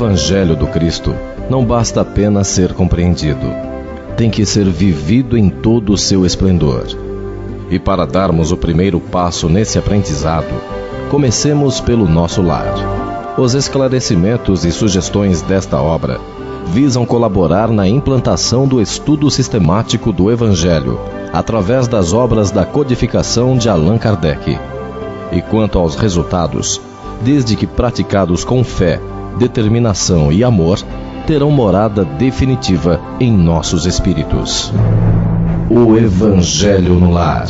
Evangelho do Cristo não basta apenas ser compreendido, tem que ser vivido em todo o seu esplendor. E para darmos o primeiro passo nesse aprendizado, comecemos pelo nosso lar. Os esclarecimentos e sugestões desta obra visam colaborar na implantação do estudo sistemático do Evangelho, através das obras da codificação de Allan Kardec. E quanto aos resultados, desde que praticados com fé, determinação e amor, terão morada definitiva em nossos espíritos. O Evangelho no Lar.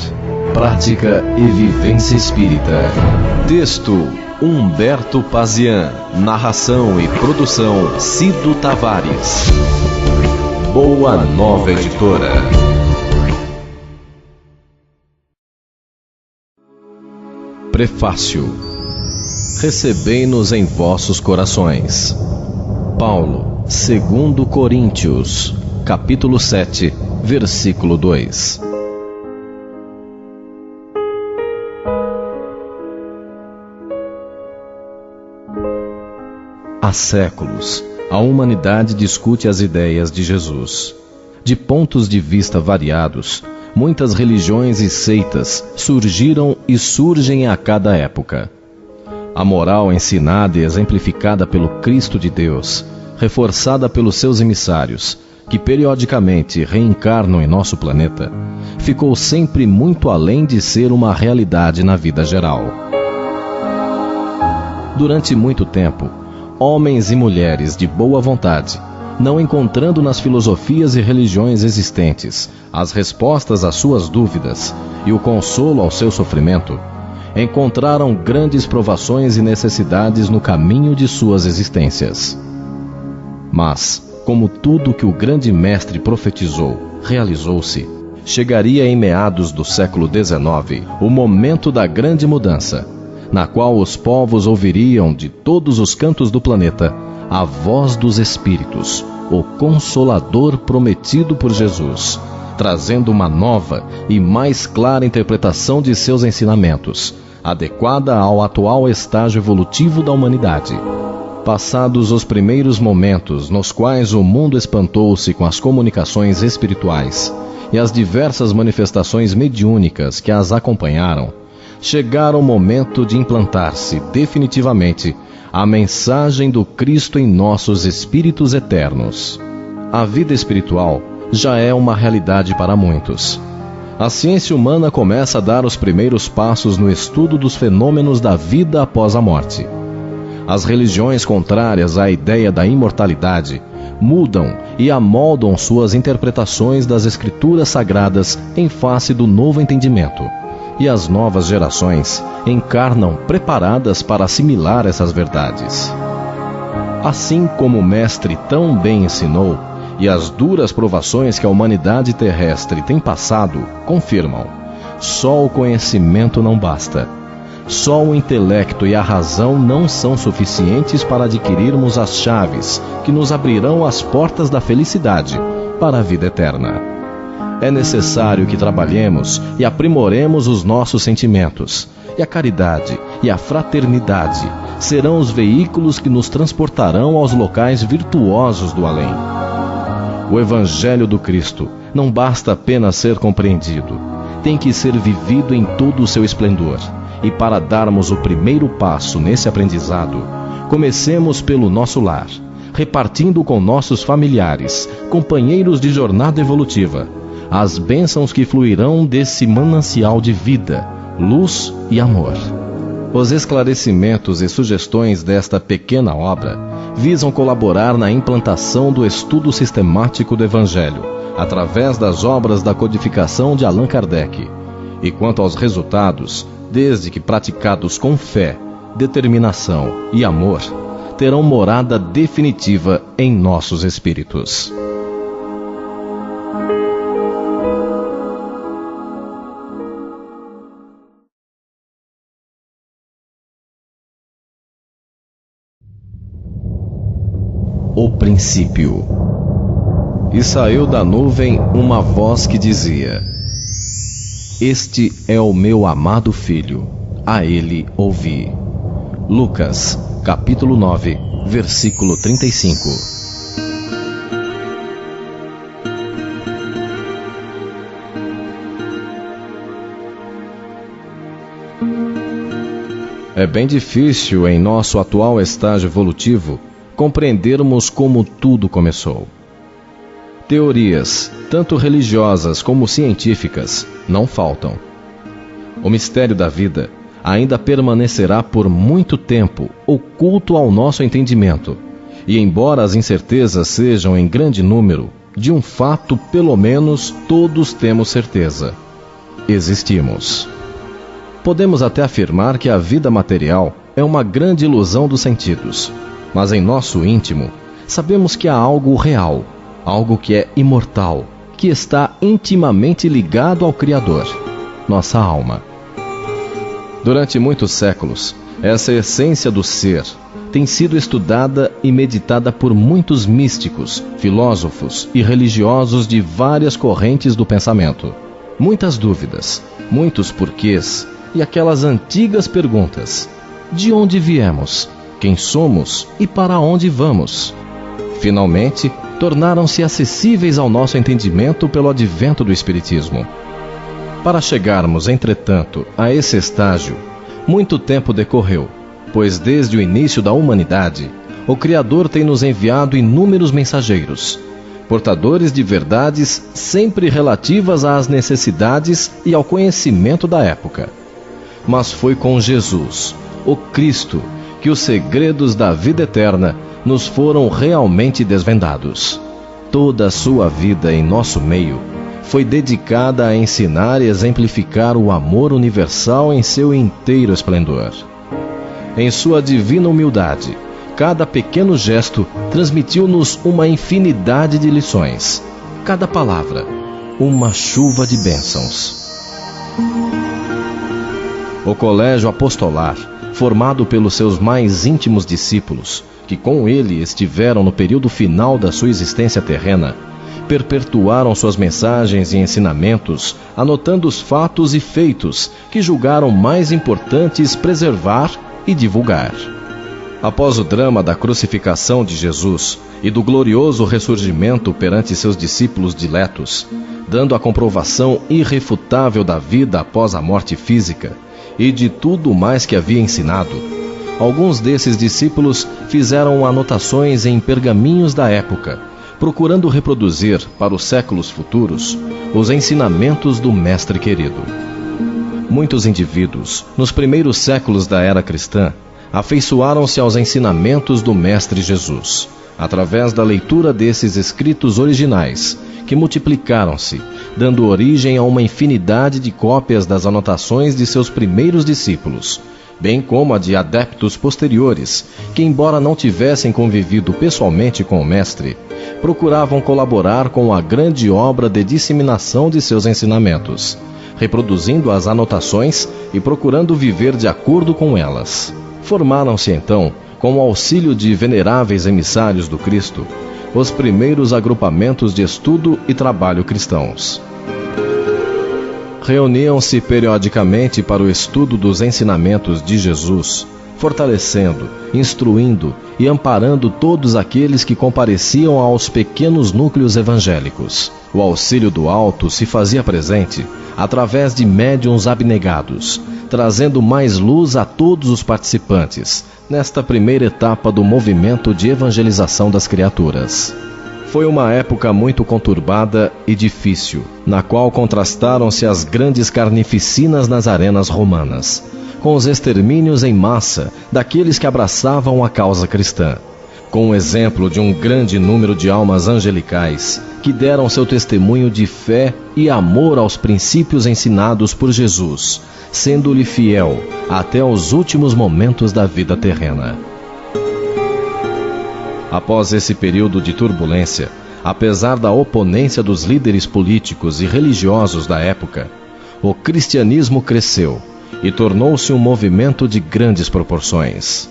Prática e vivência espírita. Texto: Humberto Pazian. Narração e produção: Cido Tavares. Boa Nova Editora. Prefácio. Recebei-nos em vossos corações. Paulo, 2 Coríntios, capítulo 7, versículo 2. Há séculos, a humanidade discute as ideias de Jesus. De pontos de vista variados, muitas religiões e seitas surgiram e surgem a cada época. A moral ensinada e exemplificada pelo Cristo de Deus, reforçada pelos seus emissários, que periodicamente reencarnam em nosso planeta, ficou sempre muito além de ser uma realidade na vida geral. Durante muito tempo, homens e mulheres de boa vontade, não encontrando nas filosofias e religiões existentes as respostas às suas dúvidas e o consolo ao seu sofrimento, encontraram grandes provações e necessidades no caminho de suas existências. Mas, como tudo que o grande mestre profetizou realizou-se, chegaria em meados do século XIX o momento da grande mudança, na qual os povos ouviriam de todos os cantos do planeta a voz dos Espíritos, o Consolador prometido por Jesus, trazendo uma nova e mais clara interpretação de seus ensinamentos, adequada ao atual estágio evolutivo da humanidade. Passados os primeiros momentos nos quais o mundo espantou-se com as comunicações espirituais e as diversas manifestações mediúnicas que as acompanharam, chegara o momento de implantar-se definitivamente a mensagem do Cristo em nossos espíritos eternos. A vida espiritual já é uma realidade para muitos. A ciência humana começa a dar os primeiros passos no estudo dos fenômenos da vida após a morte. As religiões contrárias à ideia da imortalidade mudam e amoldam suas interpretações das escrituras sagradas em face do novo entendimento. E as novas gerações encarnam preparadas para assimilar essas verdades. Assim como o Mestre tão bem ensinou, e as duras provações que a humanidade terrestre tem passado confirmam: só o conhecimento não basta. Só o intelecto e a razão não são suficientes para adquirirmos as chaves que nos abrirão as portas da felicidade para a vida eterna. É necessário que trabalhemos e aprimoremos os nossos sentimentos, e a caridade e a fraternidade serão os veículos que nos transportarão aos locais virtuosos do além. O Evangelho do Cristo não basta apenas ser compreendido, tem que ser vivido em todo o seu esplendor. E para darmos o primeiro passo nesse aprendizado, comecemos pelo nosso lar, repartindo com nossos familiares, companheiros de jornada evolutiva, as bênçãos que fluirão desse manancial de vida, luz e amor. Os esclarecimentos e sugestões desta pequena obra visam colaborar na implantação do estudo sistemático do Evangelho, através das obras da codificação de Allan Kardec. E quanto aos resultados, desde que praticados com fé, determinação e amor, terão morada definitiva em nossos espíritos. O princípio. E saiu da nuvem uma voz que dizia: Este é o meu amado filho, a ele ouvi. Lucas, capítulo 9, versículo 35. É bem difícil, em nosso atual estágio evolutivo, compreendermos como tudo começou. Teorias, tanto religiosas como científicas, não faltam. O mistério da vida ainda permanecerá por muito tempo oculto ao nosso entendimento, e embora as incertezas sejam em grande número, de um fato pelo menos todos temos certeza: existimos. Podemos até afirmar que a vida material é uma grande ilusão dos sentidos, mas em nosso íntimo sabemos que há algo real, algo que é imortal, que está intimamente ligado ao Criador, nossa alma. Durante muitos séculos, essa essência do ser tem sido estudada e meditada por muitos místicos, filósofos e religiosos de várias correntes do pensamento. Muitas dúvidas, muitos porquês e aquelas antigas perguntas: de onde viemos, quem somos e para onde vamos? Finalmente, tornaram-se acessíveis ao nosso entendimento pelo advento do Espiritismo. Para chegarmos, entretanto, a esse estágio, muito tempo decorreu, pois desde o início da humanidade, o Criador tem nos enviado inúmeros mensageiros, portadores de verdades sempre relativas às necessidades e ao conhecimento da época. Mas foi com Jesus, o Cristo, que os segredos da vida eterna nos foram realmente desvendados. Toda a sua vida em nosso meio foi dedicada a ensinar e exemplificar o amor universal em seu inteiro esplendor. Em sua divina humildade, cada pequeno gesto transmitiu-nos uma infinidade de lições. Cada palavra, uma chuva de bênçãos. O colégio apostolar, formado pelos seus mais íntimos discípulos, que com ele estiveram no período final da sua existência terrena, perpetuaram suas mensagens e ensinamentos, anotando os fatos e feitos que julgaram mais importantes preservar e divulgar. Após o drama da crucificação de Jesus e do glorioso ressurgimento perante seus discípulos diletos, dando a comprovação irrefutável da vida após a morte física e de tudo mais que havia ensinado, alguns desses discípulos fizeram anotações em pergaminhos da época, procurando reproduzir para os séculos futuros os ensinamentos do Mestre querido. Muitos indivíduos, nos primeiros séculos da era cristã, afeiçoaram-se aos ensinamentos do Mestre Jesus, através da leitura desses escritos originais, que multiplicaram-se, dando origem a uma infinidade de cópias das anotações de seus primeiros discípulos, bem como a de adeptos posteriores, que, embora não tivessem convivido pessoalmente com o Mestre, procuravam colaborar com a grande obra de disseminação de seus ensinamentos, reproduzindo as anotações e procurando viver de acordo com elas. Formaram-se então, com o auxílio de veneráveis emissários do Cristo, os primeiros agrupamentos de estudo e trabalho cristãos. Reuniam-se periodicamente para o estudo dos ensinamentos de Jesus, fortalecendo, instruindo e amparando todos aqueles que compareciam aos pequenos núcleos evangélicos. O auxílio do alto se fazia presente através de médiuns abnegados, trazendo mais luz a todos os participantes nesta primeira etapa do movimento de evangelização das criaturas. Foi uma época muito conturbada e difícil, na qual contrastaram-se as grandes carnificinas nas arenas romanas, com os extermínios em massa daqueles que abraçavam a causa cristã, com o exemplo de um grande número de almas angelicais que deram seu testemunho de fé e amor aos princípios ensinados por Jesus, sendo-lhe fiel até os últimos momentos da vida terrena. Após esse período de turbulência, apesar da oponência dos líderes políticos e religiosos da época, o cristianismo cresceu e tornou-se um movimento de grandes proporções.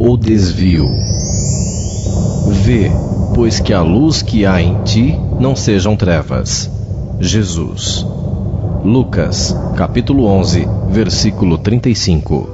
O desvio. Vê, pois que a luz que há em ti não sejam trevas. Jesus. Lucas, capítulo 11, versículo 35.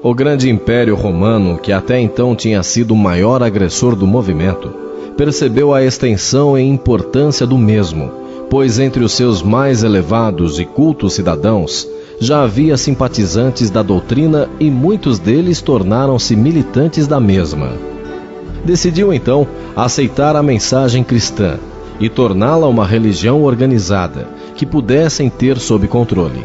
O grande Império Romano, que até então tinha sido o maior agressor do movimento, percebeu a extensão e importância do mesmo, pois entre os seus mais elevados e cultos cidadãos já havia simpatizantes da doutrina e muitos deles tornaram-se militantes da mesma. Decidiu então aceitar a mensagem cristã e torná-la uma religião organizada, que pudessem ter sob controle.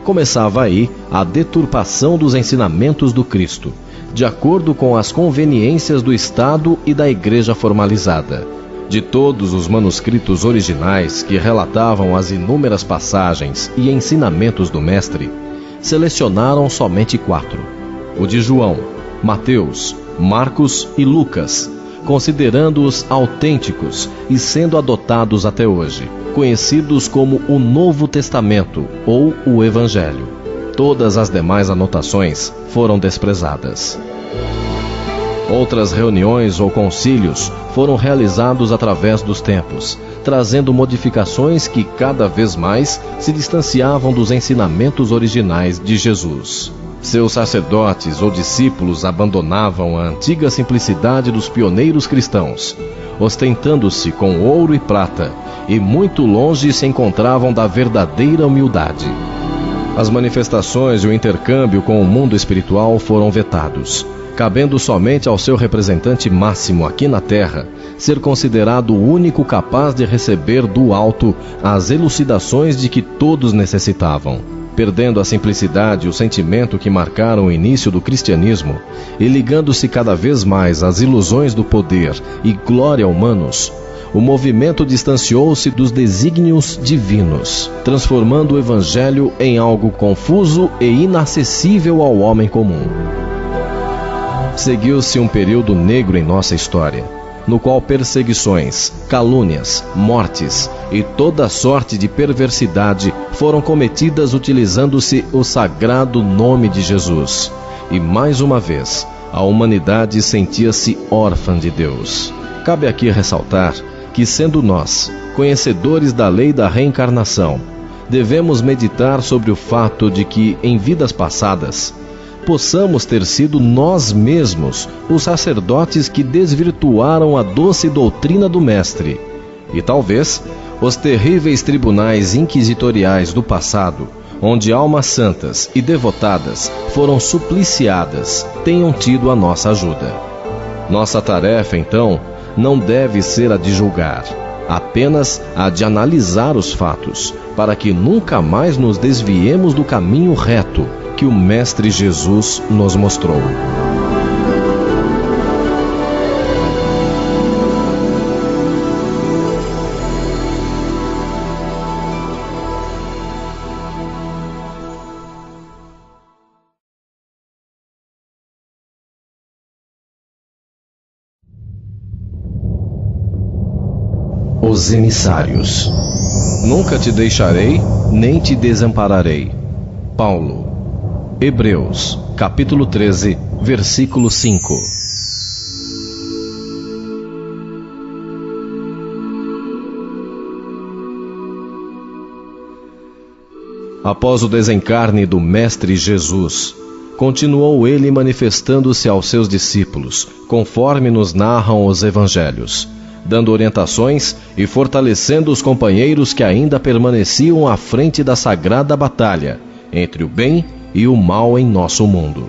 Começava aí a deturpação dos ensinamentos do Cristo, de acordo com as conveniências do Estado e da Igreja formalizada. De todos os manuscritos originais que relatavam as inúmeras passagens e ensinamentos do Mestre, selecionaram somente 4: o de João, Mateus, Marcos e Lucas, considerando-os autênticos e sendo adotados até hoje, conhecidos como o Novo Testamento ou o Evangelho. Todas as demais anotações foram desprezadas. Outras reuniões ou concílios foram realizados através dos tempos, trazendo modificações que cada vez mais se distanciavam dos ensinamentos originais de Jesus. Seus sacerdotes ou discípulos abandonavam a antiga simplicidade dos pioneiros cristãos, ostentando-se com ouro e prata, e muito longe se encontravam da verdadeira humildade. As manifestações e o intercâmbio com o mundo espiritual foram vetados, cabendo somente ao seu representante máximo aqui na Terra ser considerado o único capaz de receber do alto as elucidações de que todos necessitavam. Perdendo a simplicidade e o sentimento que marcaram o início do cristianismo e ligando-se cada vez mais às ilusões do poder e glória humanos, o movimento distanciou-se dos desígnios divinos, transformando o Evangelho em algo confuso e inacessível ao homem comum. Seguiu-se um período negro em nossa história, no qual perseguições, calúnias, mortes e toda sorte de perversidade foram cometidas utilizando-se o sagrado nome de Jesus. E mais uma vez, a humanidade sentia-se órfã de Deus. Cabe aqui ressaltar que, sendo nós conhecedores da lei da reencarnação, devemos meditar sobre o fato de que, em vidas passadas, possamos ter sido nós mesmos os sacerdotes que desvirtuaram a doce doutrina do Mestre, e talvez os terríveis tribunais inquisitoriais do passado, onde almas santas e devotadas foram supliciadas, tenham tido a nossa ajuda. Nossa tarefa, então, não deve ser a de julgar, apenas a de analisar os fatos, para que nunca mais nos desviemos do caminho reto que o Mestre Jesus nos mostrou. Os emissários. Nunca te deixarei, nem te desampararei. Paulo. Hebreus, capítulo 13, versículo 5. Após o desencarne do Mestre Jesus, continuou ele manifestando-se aos seus discípulos, conforme nos narram os evangelhos, dando orientações e fortalecendo os companheiros que ainda permaneciam à frente da sagrada batalha entre o bem e o mal em nosso mundo.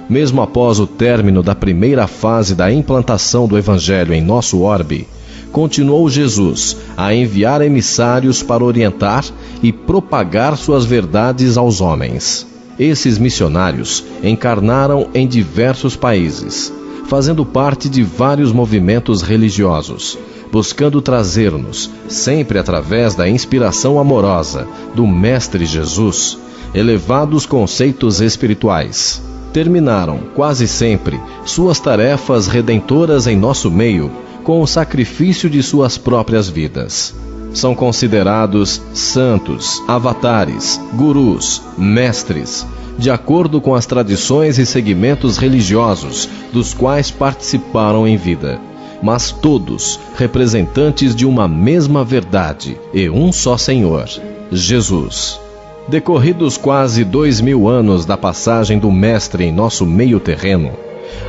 Mesmo após o término da primeira fase da implantação do Evangelho em nosso orbe, continuou Jesus a enviar emissários para orientar e propagar suas verdades aos homens. Esses missionários encarnaram em diversos países, fazendo parte de vários movimentos religiosos, buscando trazer-nos, sempre através da inspiração amorosa do Mestre Jesus, elevados conceitos espirituais. Terminaram, quase sempre, suas tarefas redentoras em nosso meio com o sacrifício de suas próprias vidas. São considerados santos, avatares, gurus, mestres, de acordo com as tradições e segmentos religiosos dos quais participaram em vida, mas todos representantes de uma mesma verdade e um só Senhor, Jesus. Decorridos quase 2000 anos da passagem do Mestre em nosso meio terreno,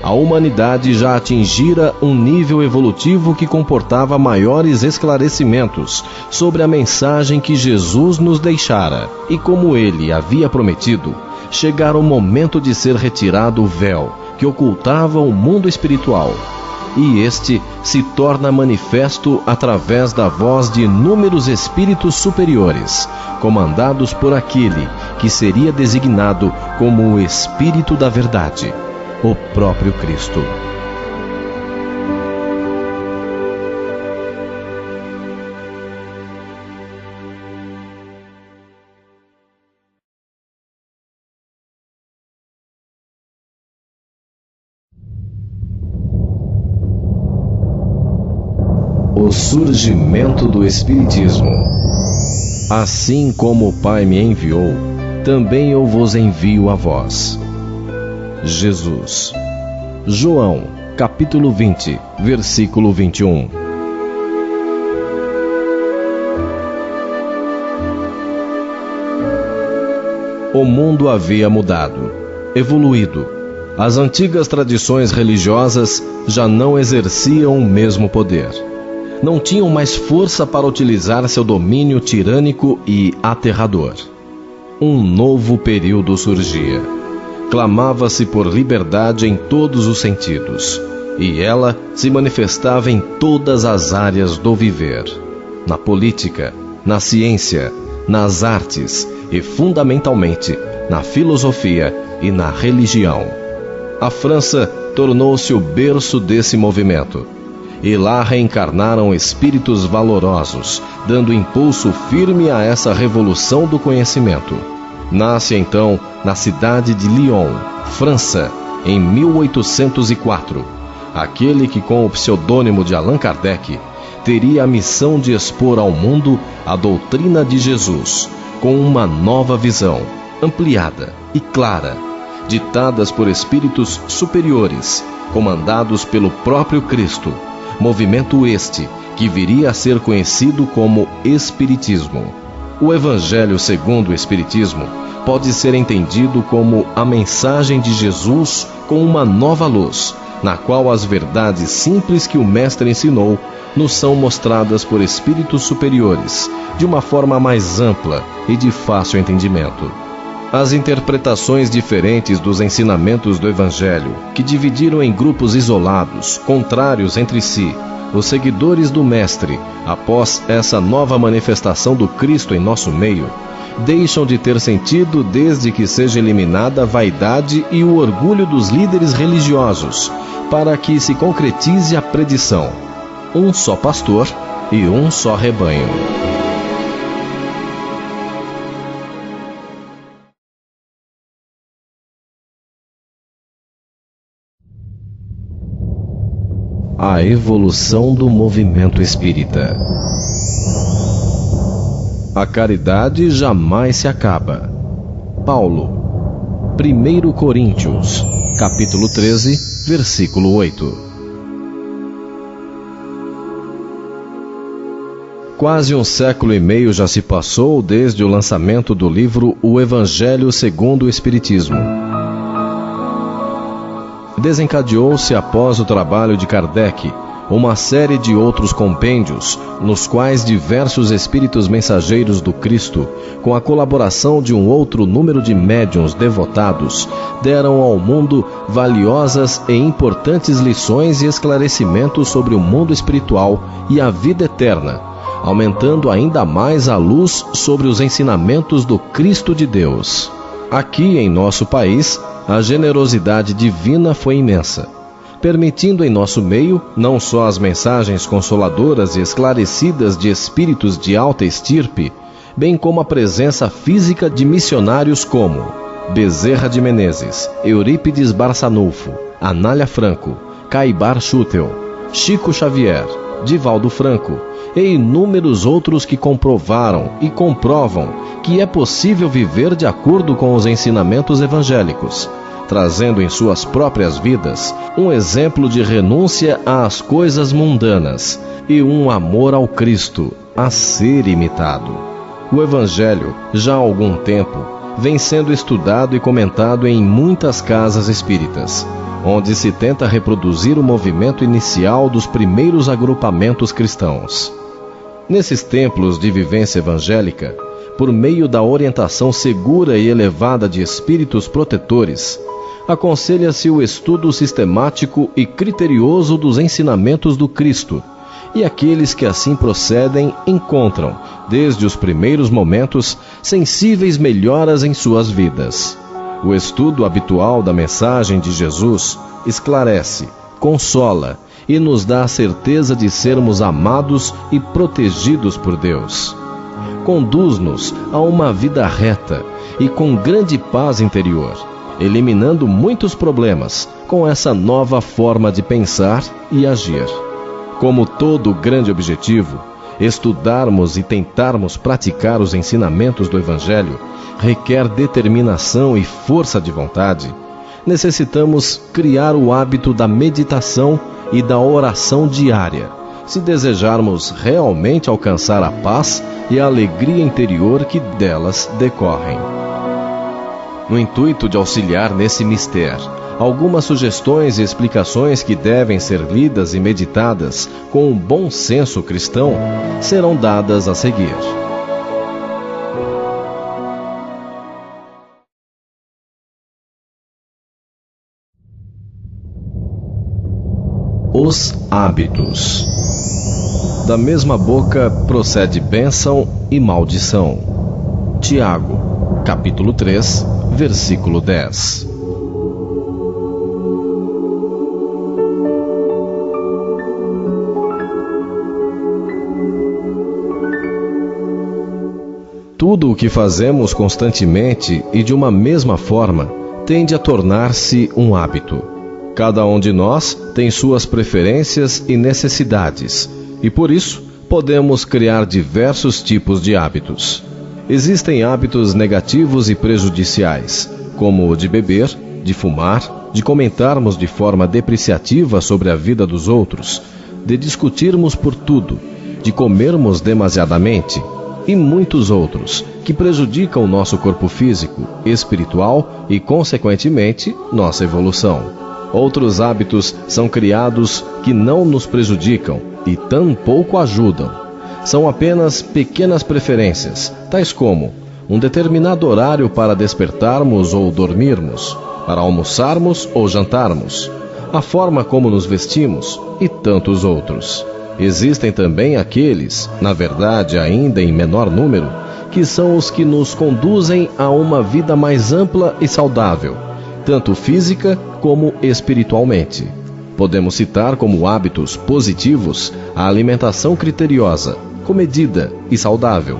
a humanidade já atingira um nível evolutivo que comportava maiores esclarecimentos sobre a mensagem que Jesus nos deixara, e como ele havia prometido, chegara o momento de ser retirado o véu que ocultava o mundo espiritual, e este se torna manifesto através da voz de inúmeros espíritos superiores, comandados por aquele que seria designado como o Espírito da Verdade, o próprio Cristo. O surgimento do Espiritismo. Assim como o Pai me enviou, também eu vos envio a vós. Jesus. João, capítulo 20, versículo 21. O mundo havia mudado, evoluído. As antigas tradições religiosas já não exerciam o mesmo poder. Não tinham mais força para utilizar seu domínio tirânico e aterrador. Um novo período surgia. Clamava-se por liberdade em todos os sentidos, e ela se manifestava em todas as áreas do viver, na política, na ciência, nas artes e, fundamentalmente, na filosofia e na religião. A França tornou-se o berço desse movimento, e lá reencarnaram espíritos valorosos, dando impulso firme a essa revolução do conhecimento. Nasce então na cidade de Lyon, França, em 1804, aquele que com o pseudônimo de Allan Kardec teria a missão de expor ao mundo a doutrina de Jesus, com uma nova visão, ampliada e clara, ditadas por espíritos superiores, comandados pelo próprio Cristo, movimento este que viria a ser conhecido como Espiritismo. O Evangelho segundo o Espiritismo pode ser entendido como a mensagem de Jesus com uma nova luz, na qual as verdades simples que o Mestre ensinou nos são mostradas por espíritos superiores, de uma forma mais ampla e de fácil entendimento. As interpretações diferentes dos ensinamentos do Evangelho, que dividiram em grupos isolados, contrários entre si, os seguidores do Mestre, após essa nova manifestação do Cristo em nosso meio, deixam de ter sentido desde que seja eliminada a vaidade e o orgulho dos líderes religiosos, para que se concretize a predição: um só pastor e um só rebanho. A evolução do movimento espírita. A caridade jamais se acaba. Paulo, 1 Coríntios, capítulo 13, versículo 8. Quase um século e meio já se passou desde o lançamento do livro O Evangelho segundo o Espiritismo. Desencadeou-se após o trabalho de Kardec uma série de outros compêndios, nos quais diversos espíritos mensageiros do Cristo, com a colaboração de um outro número de médiuns devotados, deram ao mundo valiosas e importantes lições e esclarecimentos sobre o mundo espiritual e a vida eterna, aumentando ainda mais a luz sobre os ensinamentos do Cristo de Deus. Aqui em nosso país, a generosidade divina foi imensa, permitindo em nosso meio não só as mensagens consoladoras e esclarecidas de espíritos de alta estirpe, bem como a presença física de missionários como Bezerra de Menezes, Eurípides Barçanufo, Anália Franco, Caibar Schutel, Chico Xavier, Divaldo Franco e inúmeros outros que comprovaram e comprovam que é possível viver de acordo com os ensinamentos evangélicos, trazendo em suas próprias vidas um exemplo de renúncia às coisas mundanas e um amor ao Cristo a ser imitado. O Evangelho, já há algum tempo, vem sendo estudado e comentado em muitas casas espíritas, onde se tenta reproduzir o movimento inicial dos primeiros agrupamentos cristãos. Nesses templos de vivência evangélica, por meio da orientação segura e elevada de espíritos protetores, aconselha-se o estudo sistemático e criterioso dos ensinamentos do Cristo, e aqueles que assim procedem encontram, desde os primeiros momentos, sensíveis melhoras em suas vidas. O estudo habitual da mensagem de Jesus esclarece, consola e nos dá a certeza de sermos amados e protegidos por Deus. Conduz-nos a uma vida reta e com grande paz interior, eliminando muitos problemas com essa nova forma de pensar e agir. Como todo grande objetivo, estudarmos e tentarmos praticar os ensinamentos do Evangelho requer determinação e força de vontade. Necessitamos criar o hábito da meditação e da oração diária, se desejarmos realmente alcançar a paz e a alegria interior que delas decorrem. No intuito de auxiliar nesse mistério, algumas sugestões e explicações que devem ser lidas e meditadas com um bom senso cristão serão dadas a seguir. Os hábitos. Da mesma boca procede bênção e maldição. Tiago, capítulo 3, versículo 10. Tudo o que fazemos constantemente e de uma mesma forma tende a tornar-se um hábito. Cada um de nós tem suas preferências e necessidades, e por isso podemos criar diversos tipos de hábitos. Existem hábitos negativos e prejudiciais, como o de beber, de fumar, de comentarmos de forma depreciativa sobre a vida dos outros, de discutirmos por tudo, de comermos demasiadamente, e muitos outros, que prejudicam o nosso corpo físico, espiritual e, consequentemente, nossa evolução. Outros hábitos são criados que não nos prejudicam e tampouco ajudam. São apenas pequenas preferências, tais como um determinado horário para despertarmos ou dormirmos, para almoçarmos ou jantarmos, a forma como nos vestimos e tantos outros. Existem também aqueles, na verdade ainda em menor número, que são os que nos conduzem a uma vida mais ampla e saudável, tanto física como espiritualmente. Podemos citar como hábitos positivos a alimentação criteriosa, comedida e saudável,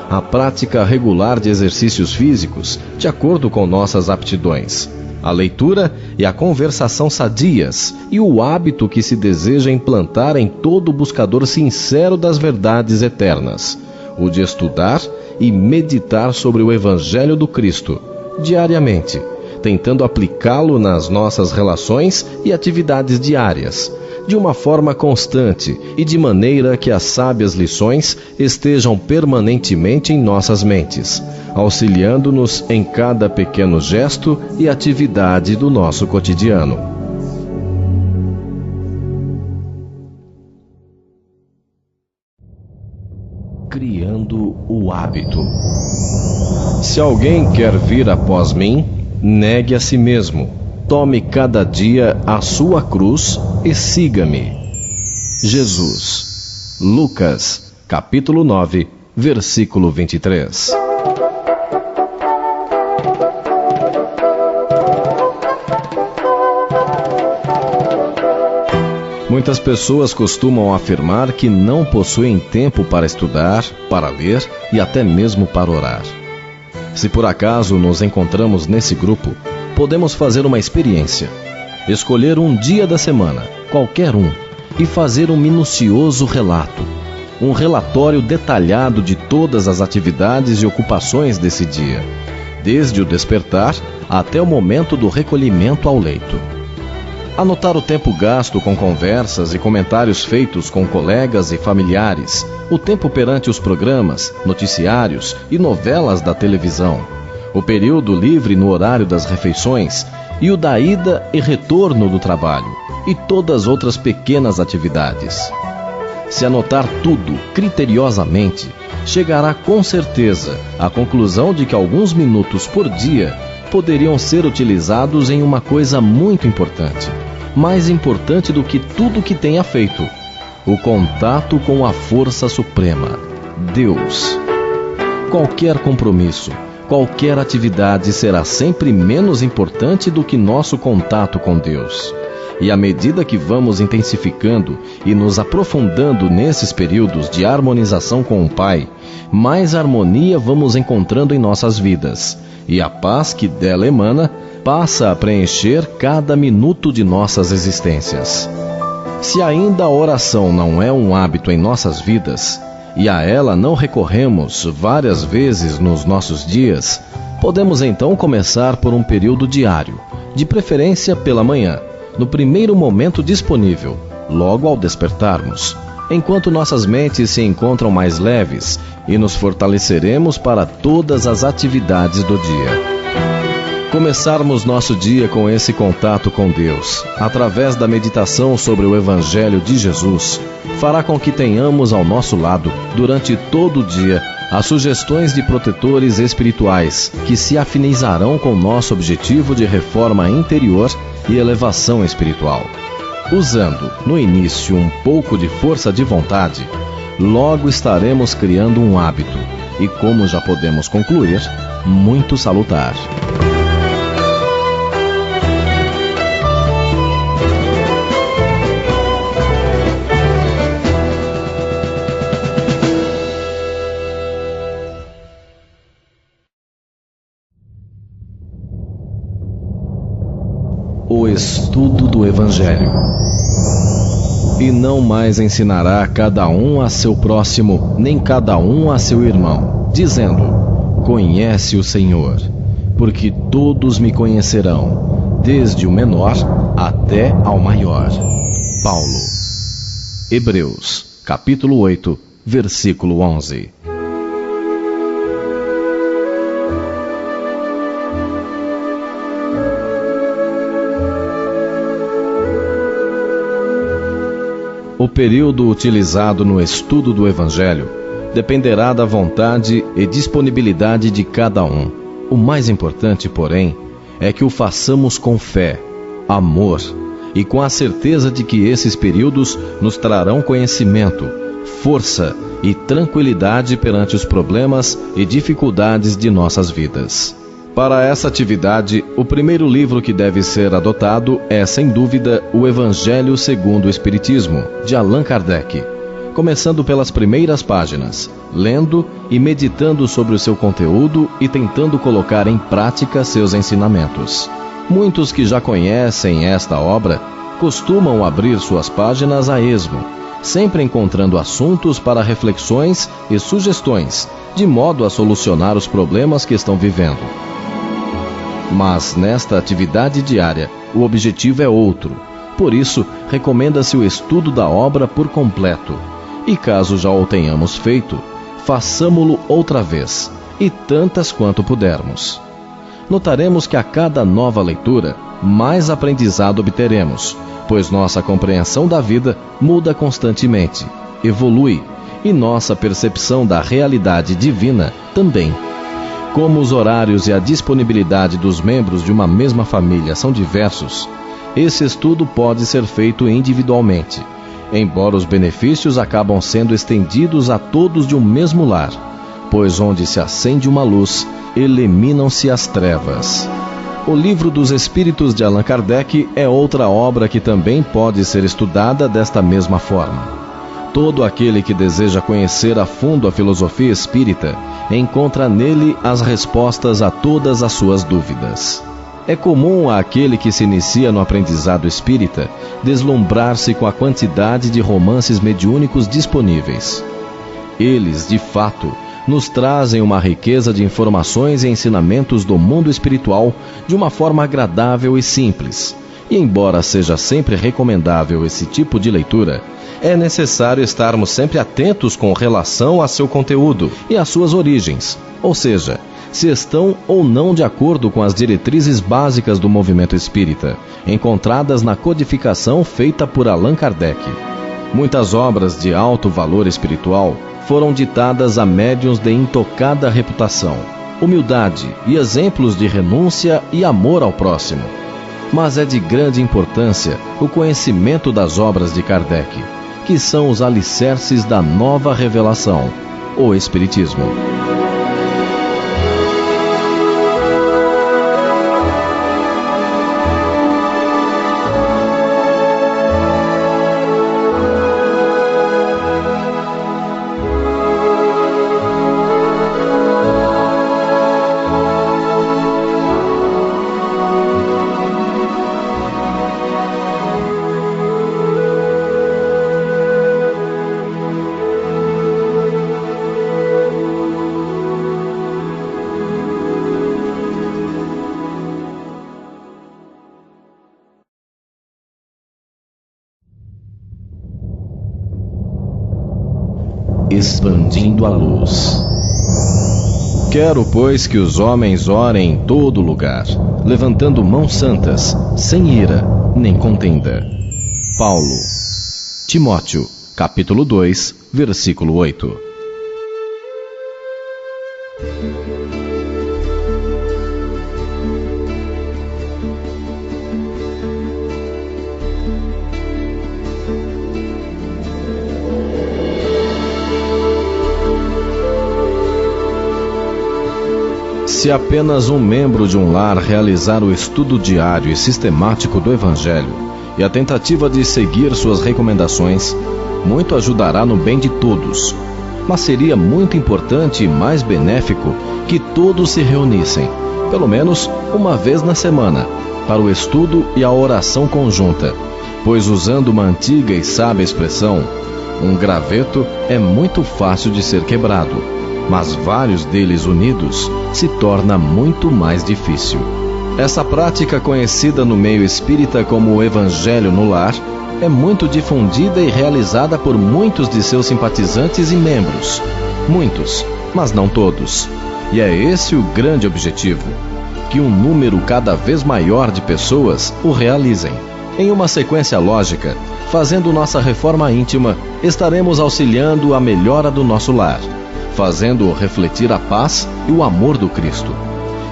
a prática regular de exercícios físicos de acordo com nossas aptidões, a leitura e a conversação sadias e o hábito que se deseja implantar em todo buscador sincero das verdades eternas, o de estudar e meditar sobre o Evangelho do Cristo, diariamente, tentando aplicá-lo nas nossas relações e atividades diárias, de uma forma constante e de maneira que as sábias lições estejam permanentemente em nossas mentes, auxiliando-nos em cada pequeno gesto e atividade do nosso cotidiano. Criando o hábito. Se alguém quer vir após mim, negue a si mesmo, tome cada dia a sua cruz e siga-me. Jesus. Lucas, capítulo 9, versículo 23. Muitas pessoas costumam afirmar que não possuem tempo para estudar, para ler e até mesmo para orar. Se por acaso nos encontramos nesse grupo, podemos fazer uma experiência. Escolher um dia da semana, qualquer um, e fazer um minucioso relato, um relatório detalhado de todas as atividades e ocupações desse dia, desde o despertar até o momento do recolhimento ao leito. Anotar o tempo gasto com conversas e comentários feitos com colegas e familiares, o tempo perante os programas, noticiários e novelas da televisão, o período livre no horário das refeições e o da ida e retorno do trabalho, e todas outras pequenas atividades. Se anotar tudo criteriosamente, chegará com certeza à conclusão de que alguns minutos por dia poderiam ser utilizados em uma coisa muito importante, mais importante do que tudo que tenha feito: o contato com a força suprema, Deus. Qualquer compromisso, qualquer atividade será sempre menos importante do que nosso contato com Deus. E à medida que vamos intensificando e nos aprofundando nesses períodos de harmonização com o Pai, mais harmonia vamos encontrando em nossas vidas, e a paz que dela emana passa a preencher cada minuto de nossas existências. Se ainda a oração não é um hábito em nossas vidas, e a ela não recorremos várias vezes nos nossos dias, podemos então começar por um período diário, de preferência pela manhã, no primeiro momento disponível, logo ao despertarmos, enquanto nossas mentes se encontram mais leves, e nos fortaleceremos para todas as atividades do dia. Começarmos nosso dia com esse contato com Deus, através da meditação sobre o Evangelho de Jesus, fará com que tenhamos ao nosso lado, durante todo o dia, as sugestões de protetores espirituais que se afinizarão com nosso objetivo de reforma interior e elevação espiritual. Usando, no início, um pouco de força de vontade, logo estaremos criando um hábito, e como já podemos concluir, muito salutar. O estudo do Evangelho. E não mais ensinará cada um a seu próximo, nem cada um a seu irmão, dizendo: conhece o Senhor, porque todos me conhecerão, desde o menor até ao maior. Paulo. Hebreus, capítulo 8, versículo 11. O período utilizado no estudo do Evangelho dependerá da vontade e disponibilidade de cada um. O mais importante, porém, é que o façamos com fé, amor e com a certeza de que esses períodos nos trarão conhecimento, força e tranquilidade perante os problemas e dificuldades de nossas vidas. Para essa atividade, o primeiro livro que deve ser adotado é, sem dúvida, o Evangelho segundo o Espiritismo, de Allan Kardec, começando pelas primeiras páginas, lendo e meditando sobre o seu conteúdo e tentando colocar em prática seus ensinamentos. Muitos que já conhecem esta obra costumam abrir suas páginas a esmo, sempre encontrando assuntos para reflexões e sugestões, de modo a solucionar os problemas que estão vivendo. Mas nesta atividade diária, o objetivo é outro. Por isso, recomenda-se o estudo da obra por completo. E caso já o tenhamos feito, façamo-lo outra vez, e tantas quanto pudermos. Notaremos que a cada nova leitura, mais aprendizado obteremos, pois nossa compreensão da vida muda constantemente, evolui, e nossa percepção da realidade divina também. Como os horários e a disponibilidade dos membros de uma mesma família são diversos, esse estudo pode ser feito individualmente, embora os benefícios acabam sendo estendidos a todos de um mesmo lar, pois onde se acende uma luz, eliminam-se as trevas. O Livro dos Espíritos de Allan Kardec é outra obra que também pode ser estudada desta mesma forma. Todo aquele que deseja conhecer a fundo a filosofia espírita encontra nele as respostas a todas as suas dúvidas. É comum àquele que se inicia no aprendizado espírita deslumbrar-se com a quantidade de romances mediúnicos disponíveis. Eles, de fato, nos trazem uma riqueza de informações e ensinamentos do mundo espiritual de uma forma agradável e simples. E embora seja sempre recomendável esse tipo de leitura, é necessário estarmos sempre atentos com relação a seu conteúdo e às suas origens, ou seja, se estão ou não de acordo com as diretrizes básicas do movimento espírita, encontradas na codificação feita por Allan Kardec. Muitas obras de alto valor espiritual foram ditadas a médiuns de intocada reputação, humildade e exemplos de renúncia e amor ao próximo. Mas é de grande importância o conhecimento das obras de Kardec, que são os alicerces da nova revelação, o Espiritismo. Expandindo a luz. Quero, pois, que os homens orem em todo lugar, levantando mãos santas, sem ira, nem contenda. Paulo, Timóteo, capítulo 2, versículo 8. Se apenas um membro de um lar realizar o estudo diário e sistemático do Evangelho e a tentativa de seguir suas recomendações, muito ajudará no bem de todos. Mas seria muito importante e mais benéfico que todos se reunissem, pelo menos uma vez na semana, para o estudo e a oração conjunta, pois, usando uma antiga e sábia expressão, um graveto é muito fácil de ser quebrado, mas vários deles unidos se torna muito mais difícil. Essa prática, conhecida no meio espírita como o Evangelho no Lar, é muito difundida e realizada por muitos de seus simpatizantes e membros. Muitos, mas não todos. E é esse o grande objetivo, que um número cada vez maior de pessoas o realizem. Em uma sequência lógica, fazendo nossa reforma íntima, estaremos auxiliando a melhora do nosso lar, fazendo-o refletir a paz e o amor do Cristo.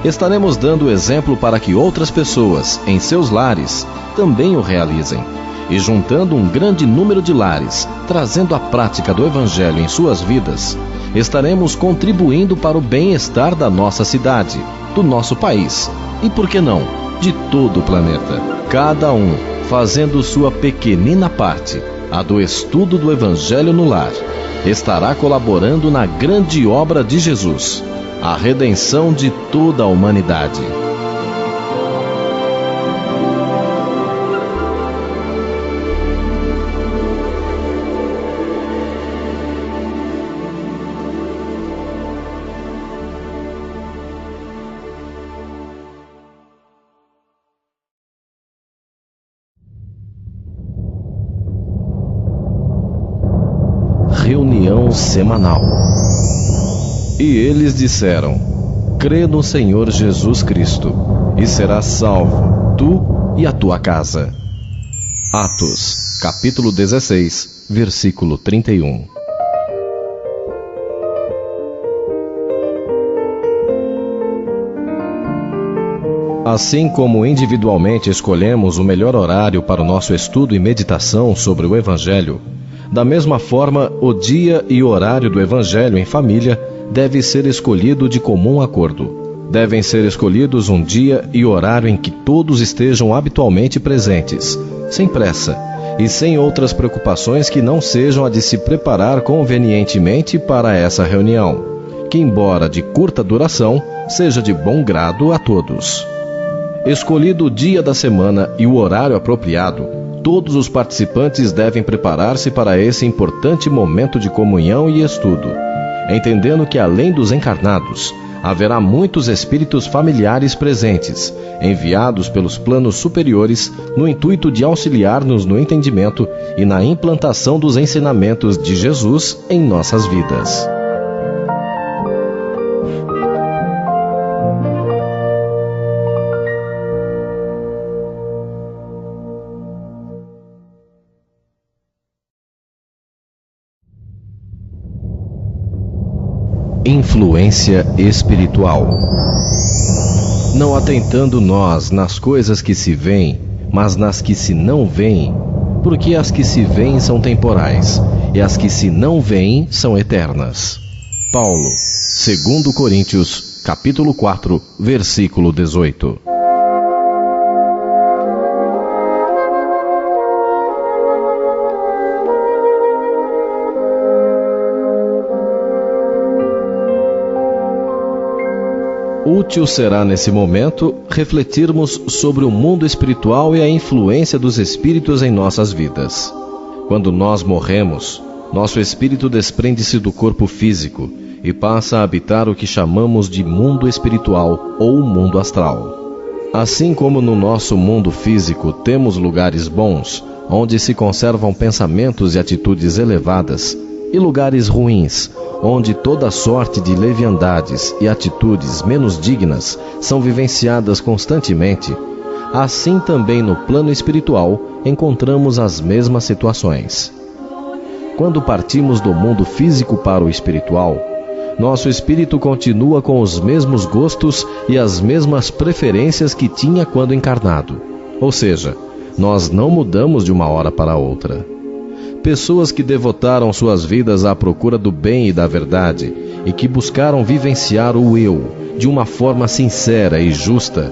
Estaremos dando exemplo para que outras pessoas, em seus lares, também o realizem. E juntando um grande número de lares, trazendo a prática do Evangelho em suas vidas, estaremos contribuindo para o bem-estar da nossa cidade, do nosso país e, por que não, de todo o planeta. Cada um fazendo sua pequenina parte, a do estudo do Evangelho no lar, estará colaborando na grande obra de Jesus, a redenção de toda a humanidade. Reunião semanal. E eles disseram: crê no Senhor Jesus Cristo, e serás salvo, tu e a tua casa. Atos, capítulo 16, versículo 31. Assim como individualmente escolhemos o melhor horário para o nosso estudo e meditação sobre o Evangelho, da mesma forma, o dia e o horário do Evangelho em família deve ser escolhido de comum acordo. Devem ser escolhidos um dia e horário em que todos estejam habitualmente presentes, sem pressa e sem outras preocupações que não sejam a de se preparar convenientemente para essa reunião, que, embora de curta duração, seja de bom grado a todos. Escolhido o dia da semana e o horário apropriado, todos os participantes devem preparar-se para esse importante momento de comunhão e estudo, entendendo que além dos encarnados, haverá muitos espíritos familiares presentes, enviados pelos planos superiores no intuito de auxiliar-nos no entendimento e na implantação dos ensinamentos de Jesus em nossas vidas. Influência espiritual. Não atentando nós nas coisas que se veem, mas nas que se não veem, porque as que se veem são temporais, e as que se não veem são eternas. Paulo, 2 Coríntios, capítulo 4, versículo 18. Útil será nesse momento refletirmos sobre o mundo espiritual e a influência dos espíritos em nossas vidas. Quando nós morremos, nosso espírito desprende-se do corpo físico e passa a habitar o que chamamos de mundo espiritual ou mundo astral. Assim como no nosso mundo físico temos lugares bons, onde se conservam pensamentos e atitudes elevadas, e lugares ruins, onde toda sorte de leviandades e atitudes menos dignas são vivenciadas constantemente, assim também no plano espiritual encontramos as mesmas situações. Quando partimos do mundo físico para o espiritual, nosso espírito continua com os mesmos gostos e as mesmas preferências que tinha quando encarnado. Ou seja, nós não mudamos de uma hora para outra. Pessoas que devotaram suas vidas à procura do bem e da verdade e que buscaram vivenciar o eu de uma forma sincera e justa,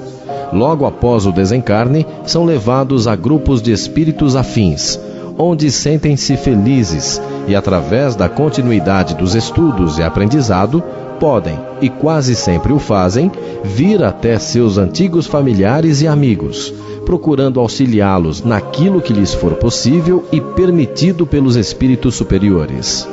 logo após o desencarne, são levados a grupos de espíritos afins, onde sentem-se felizes e, através da continuidade dos estudos e aprendizado, podem, e quase sempre o fazem, vir até seus antigos familiares e amigos, procurando auxiliá-los naquilo que lhes for possível e permitido pelos espíritos superiores.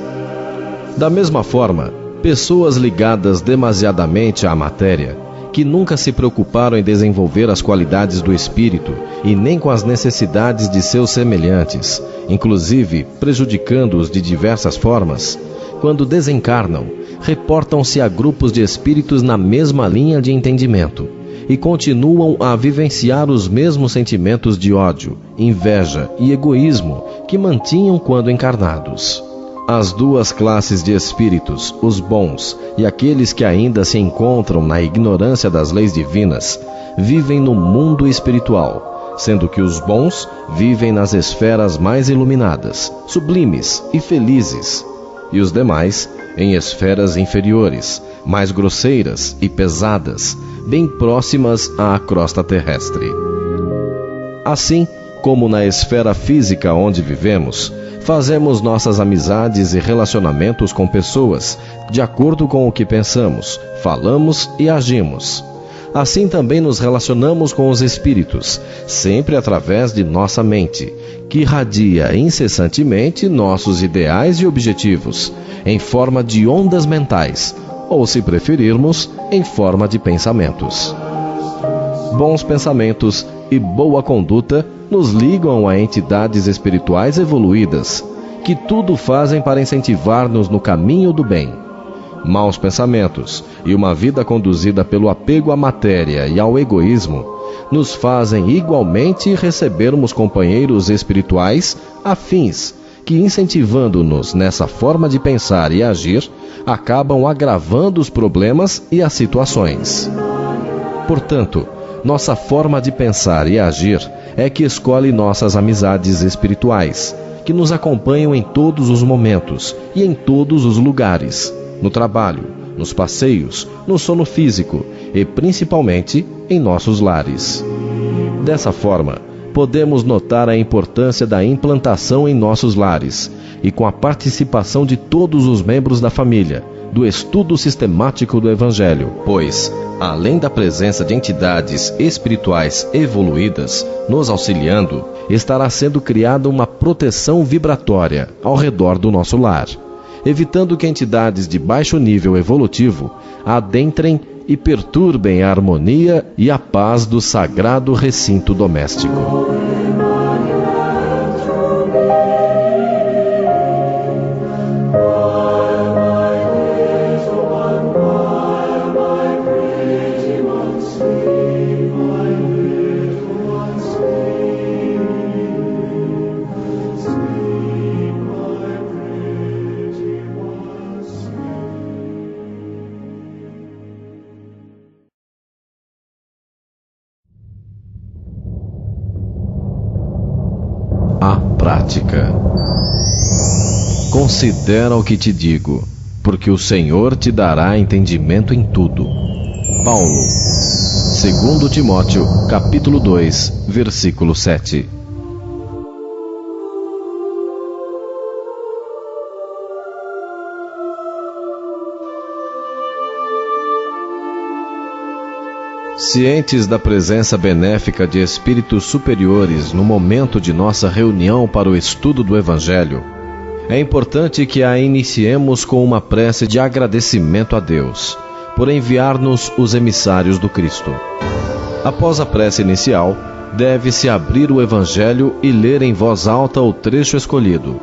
Da mesma forma, pessoas ligadas demasiadamente à matéria, que nunca se preocuparam em desenvolver as qualidades do espírito e nem com as necessidades de seus semelhantes, inclusive prejudicando-os de diversas formas, quando desencarnam, reportam-se a grupos de espíritos na mesma linha de entendimento e continuam a vivenciar os mesmos sentimentos de ódio, inveja e egoísmo que mantinham quando encarnados. As duas classes de espíritos, os bons e aqueles que ainda se encontram na ignorância das leis divinas, vivem no mundo espiritual, sendo que os bons vivem nas esferas mais iluminadas, sublimes e felizes, e os demais em esferas inferiores, mais grosseiras e pesadas, bem próximas à crosta terrestre. Assim como na esfera física onde vivemos, fazemos nossas amizades e relacionamentos com pessoas de acordo com o que pensamos, falamos e agimos. Assim também nos relacionamos com os espíritos, sempre através de nossa mente, que irradia incessantemente nossos ideais e objetivos, em forma de ondas mentais, ou, se preferirmos, em forma de pensamentos. Bons pensamentos e boa conduta nos ligam a entidades espirituais evoluídas, que tudo fazem para incentivar-nos no caminho do bem. Maus pensamentos e uma vida conduzida pelo apego à matéria e ao egoísmo nos fazem igualmente recebermos companheiros espirituais afins, que, incentivando-nos nessa forma de pensar e agir, acabam agravando os problemas e as situações. Portanto, nossa forma de pensar e agir é que escolhe nossas amizades espirituais, que nos acompanham em todos os momentos e em todos os lugares, no trabalho, nos passeios, no sono físico e principalmente em nossos lares. Dessa forma, podemos notar a importância da implantação em nossos lares e com a participação de todos os membros da família, do estudo sistemático do Evangelho, pois, além da presença de entidades espirituais evoluídas nos auxiliando, estará sendo criada uma proteção vibratória ao redor do nosso lar, evitando que entidades de baixo nível evolutivo adentrem e perturbem a harmonia e a paz do sagrado recinto doméstico. A prática. Considera o que te digo, porque o Senhor te dará entendimento em tudo. Paulo, 2 Timóteo, capítulo 2, versículo 7. Cientes da presença benéfica de espíritos superiores no momento de nossa reunião para o estudo do Evangelho, é importante que a iniciemos com uma prece de agradecimento a Deus por enviar-nos os emissários do Cristo. Após a prece inicial, deve-se abrir o Evangelho e ler em voz alta o trecho escolhido.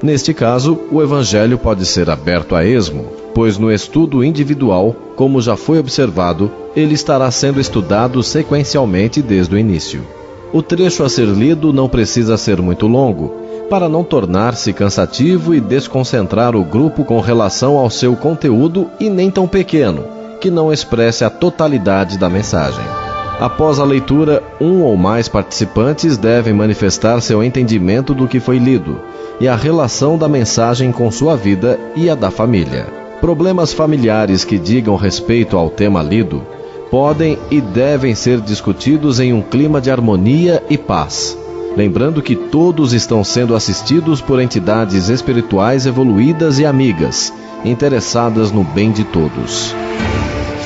Neste caso, o Evangelho pode ser aberto a esmo, pois no estudo individual, como já foi observado, ele estará sendo estudado sequencialmente desde o início. O trecho a ser lido não precisa ser muito longo, para não tornar-se cansativo e desconcentrar o grupo com relação ao seu conteúdo, e nem tão pequeno, que não expresse a totalidade da mensagem. Após a leitura, um ou mais participantes devem manifestar seu entendimento do que foi lido e a relação da mensagem com sua vida e a da família. Problemas familiares que digam respeito ao tema lido podem e devem ser discutidos em um clima de harmonia e paz, lembrando que todos estão sendo assistidos por entidades espirituais evoluídas e amigas, interessadas no bem de todos.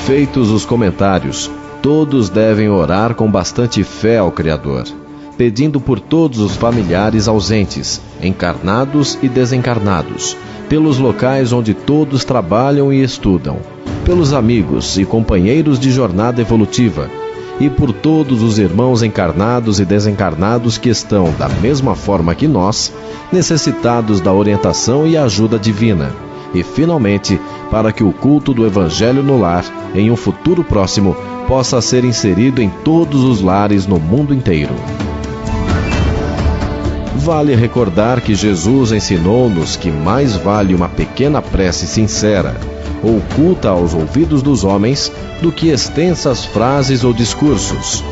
Feitos os comentários, todos devem orar com bastante fé ao Criador, pedindo por todos os familiares ausentes, encarnados e desencarnados, pelos locais onde todos trabalham e estudam, pelos amigos e companheiros de jornada evolutiva, e por todos os irmãos encarnados e desencarnados que estão, da mesma forma que nós, necessitados da orientação e ajuda divina, e, finalmente, para que o culto do Evangelho no lar, em um futuro próximo, possa ser inserido em todos os lares no mundo inteiro. Vale recordar que Jesus ensinou-nos que mais vale uma pequena prece sincera, oculta aos ouvidos dos homens, do que extensas frases ou discursos,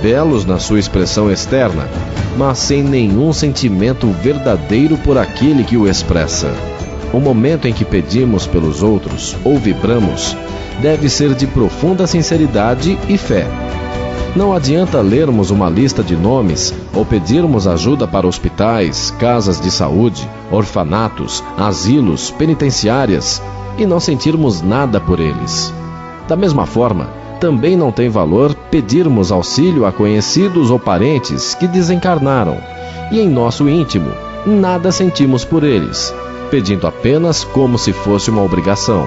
belos na sua expressão externa, mas sem nenhum sentimento verdadeiro por aquele que o expressa. O momento em que pedimos pelos outros ou vibramos deve ser de profunda sinceridade e fé. Não adianta lermos uma lista de nomes ou pedirmos ajuda para hospitais, casas de saúde, orfanatos, asilos, penitenciárias e não sentirmos nada por eles. Da mesma forma, também não tem valor pedirmos auxílio a conhecidos ou parentes que desencarnaram e em nosso íntimo nada sentimos por eles, pedindo apenas como se fosse uma obrigação.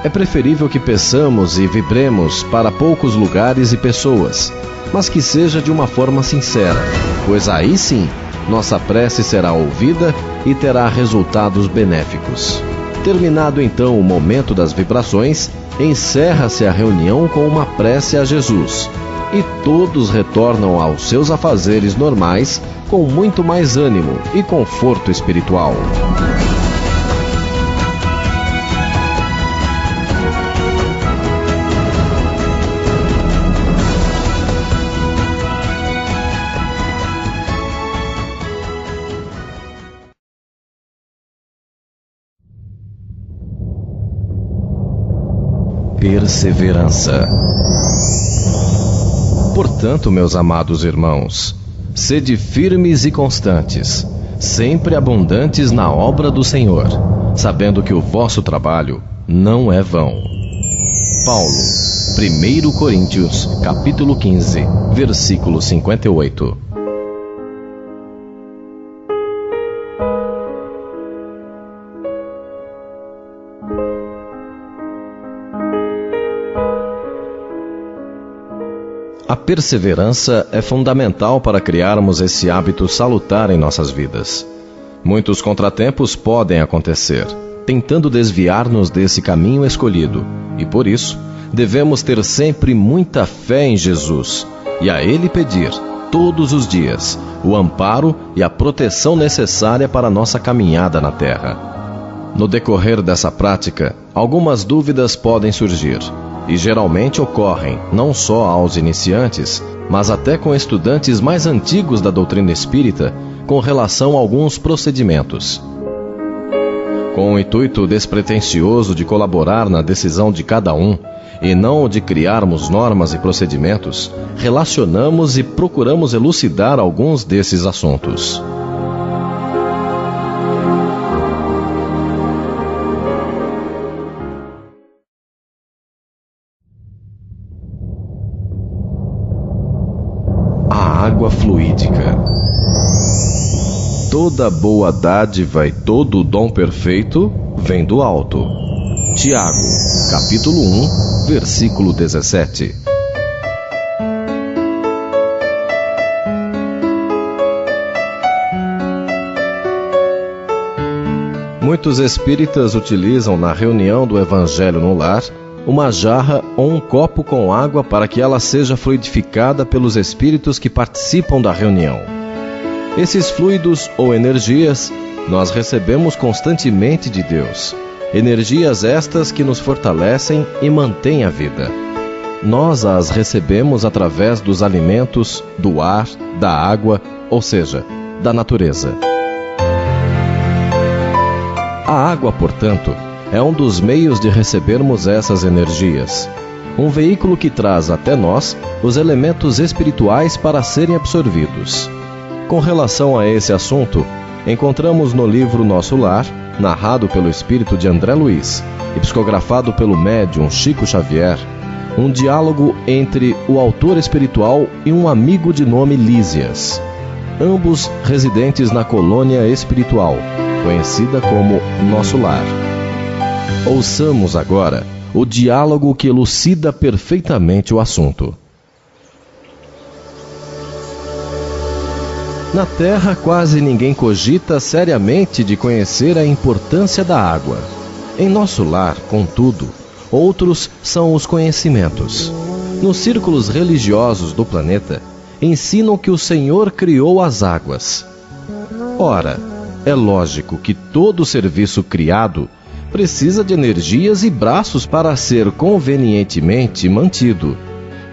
É preferível que peçamos e vibremos para poucos lugares e pessoas, mas que seja de uma forma sincera, pois aí sim, nossa prece será ouvida e terá resultados benéficos. Terminado então o momento das vibrações, encerra-se a reunião com uma prece a Jesus, e todos retornam aos seus afazeres normais com muito mais ânimo e conforto espiritual. Perseverança. Portanto, meus amados irmãos, sede firmes e constantes, sempre abundantes na obra do Senhor, sabendo que o vosso trabalho não é vão. Paulo, 1 Coríntios, capítulo 15, versículo 58. A perseverança é fundamental para criarmos esse hábito salutar em nossas vidas. Muitos contratempos podem acontecer, tentando desviar-nos desse caminho escolhido, e por isso, devemos ter sempre muita fé em Jesus e a Ele pedir, todos os dias, o amparo e a proteção necessária para a nossa caminhada na terra. No decorrer dessa prática, algumas dúvidas podem surgir, e geralmente ocorrem não só aos iniciantes, mas até com estudantes mais antigos da doutrina espírita, com relação a alguns procedimentos. Com o intuito despretensioso de colaborar na decisão de cada um, e não de criarmos normas e procedimentos, relacionamos e procuramos elucidar alguns desses assuntos. A água fluídica. Toda boa dádiva e todo dom perfeito vem do alto. Tiago, capítulo 1, versículo 17. Muitos espíritas utilizam na reunião do Evangelho no lar uma jarra ou um copo com água para que ela seja fluidificada pelos espíritos que participam da reunião. Esses fluidos ou energias nós recebemos constantemente de Deus. Energias estas que nos fortalecem e mantêm a vida. Nós as recebemos através dos alimentos, do ar, da água, ou seja, da natureza. A água, portanto, é um dos meios de recebermos essas energias. Um veículo que traz até nós os elementos espirituais para serem absorvidos. Com relação a esse assunto, encontramos no livro Nosso Lar, narrado pelo espírito de André Luiz e psicografado pelo médium Chico Xavier, um diálogo entre o autor espiritual e um amigo de nome Lísias, ambos residentes na colônia espiritual, conhecida como Nosso Lar. Ouçamos agora o diálogo que elucida perfeitamente o assunto. Na Terra, quase ninguém cogita seriamente de conhecer a importância da água. Em nosso lar, contudo, outros são os conhecimentos. Nos círculos religiosos do planeta, ensinam que o Senhor criou as águas. Ora, é lógico que todo serviço criado precisa de energias e braços para ser convenientemente mantido.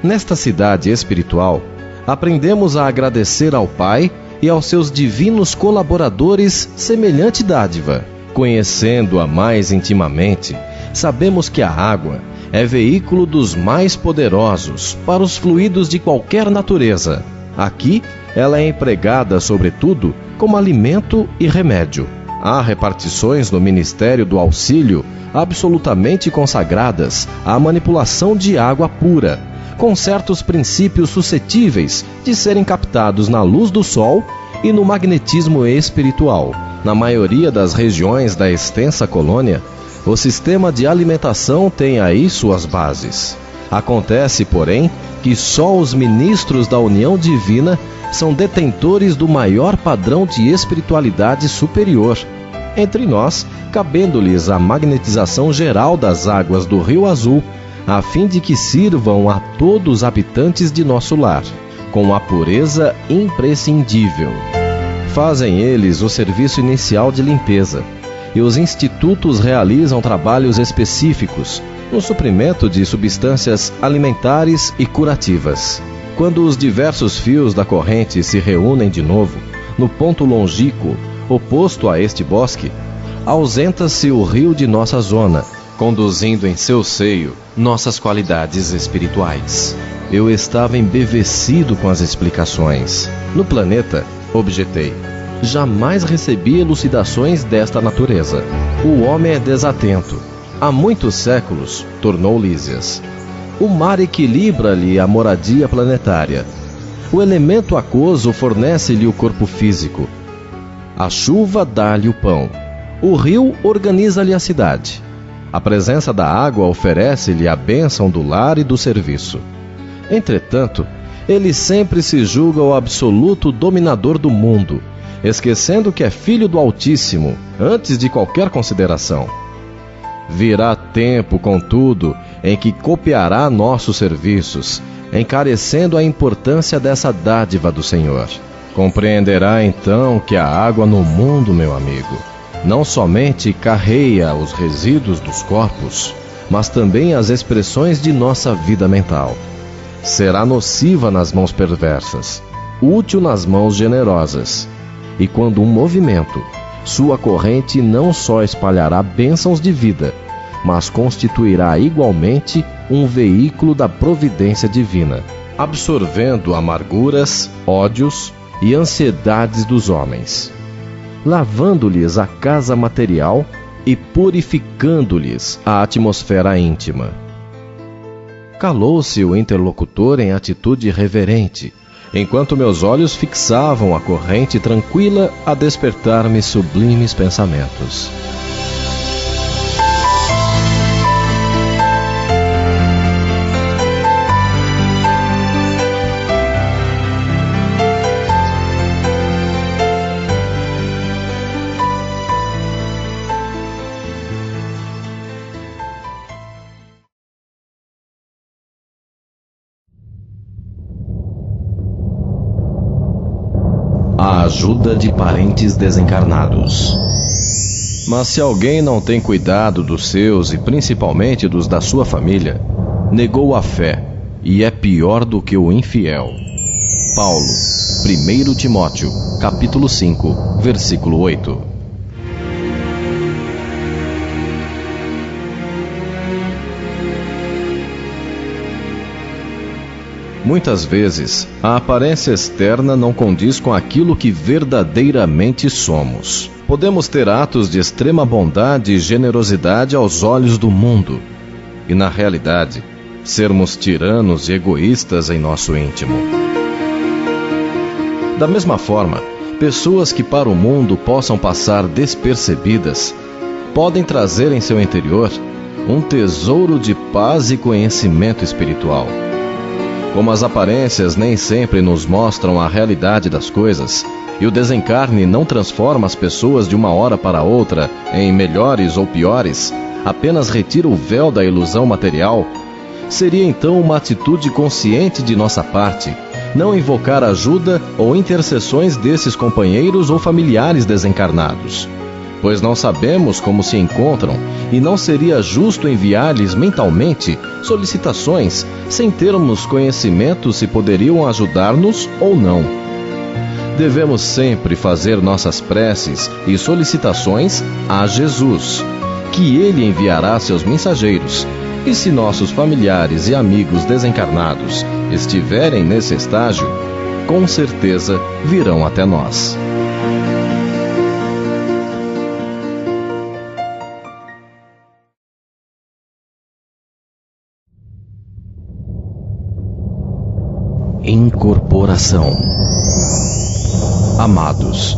Nesta cidade espiritual, aprendemos a agradecer ao Pai e aos seus divinos colaboradores semelhante dádiva. Conhecendo-a mais intimamente, sabemos que a água é veículo dos mais poderosos para os fluidos de qualquer natureza. Aqui, ela é empregada, sobretudo, como alimento e remédio. Há repartições no Ministério do Auxílio absolutamente consagradas à manipulação de água pura, com certos princípios suscetíveis de serem captados na luz do sol e no magnetismo espiritual. Na maioria das regiões da extensa colônia, o sistema de alimentação tem aí suas bases. Acontece, porém, que só os ministros da união divina são detentores do maior padrão de espiritualidade superior. Entre nós, cabendo-lhes a magnetização geral das águas do Rio Azul, a fim de que sirvam a todos os habitantes de nosso lar, com a pureza imprescindível. Fazem eles o serviço inicial de limpeza, e os institutos realizam trabalhos específicos no suprimento de substâncias alimentares e curativas. Quando os diversos fios da corrente se reúnem de novo, no ponto longínquo oposto a este bosque, ausenta-se o rio de nossa zona, conduzindo em seu seio nossas qualidades espirituais. Eu estava embevecido com as explicações. No planeta, objetei, jamais recebi elucidações desta natureza. O homem é desatento. Há muitos séculos, tornou Lísias. O mar equilibra-lhe a moradia planetária. O elemento aquoso fornece-lhe o corpo físico. A chuva dá-lhe o pão. O rio organiza-lhe a cidade. A presença da água oferece-lhe a bênção do lar e do serviço. Entretanto, ele sempre se julga o absoluto dominador do mundo, esquecendo que é filho do Altíssimo, antes de qualquer consideração. Virá tempo, contudo, em que copiará nossos serviços, encarecendo a importância dessa dádiva do Senhor. Compreenderá então que a água no mundo, meu amigo, não somente carreia os resíduos dos corpos, mas também as expressões de nossa vida mental. Será nociva nas mãos perversas, útil nas mãos generosas. E quando um movimento, sua corrente não só espalhará bênçãos de vida, mas constituirá igualmente um veículo da providência divina, absorvendo amarguras, ódios e ansiedades dos homens, lavando-lhes a casa material e purificando-lhes a atmosfera íntima. Calou-se o interlocutor em atitude reverente, enquanto meus olhos fixavam a corrente tranquila a despertar-me sublimes pensamentos. A ajuda de parentes desencarnados. Mas se alguém não tem cuidado dos seus e principalmente dos da sua família, negou a fé e é pior do que o infiel. Paulo, 1 Timóteo, capítulo 5, versículo 8. Muitas vezes, a aparência externa não condiz com aquilo que verdadeiramente somos. Podemos ter atos de extrema bondade e generosidade aos olhos do mundo, e na realidade, sermos tiranos e egoístas em nosso íntimo. Da mesma forma, pessoas que para o mundo possam passar despercebidas, podem trazer em seu interior um tesouro de paz e conhecimento espiritual. Como as aparências nem sempre nos mostram a realidade das coisas, e o desencarne não transforma as pessoas de uma hora para outra em melhores ou piores, apenas retira o véu da ilusão material, seria então uma atitude consciente de nossa parte não invocar ajuda ou intercessões desses companheiros ou familiares desencarnados, pois não sabemos como se encontram e não seria justo enviar-lhes mentalmente solicitações sem termos conhecimento se poderiam ajudar-nos ou não. Devemos sempre fazer nossas preces e solicitações a Jesus, que Ele enviará seus mensageiros, e se nossos familiares e amigos desencarnados estiverem nesse estágio, com certeza virão até nós. Incorporação. Amados,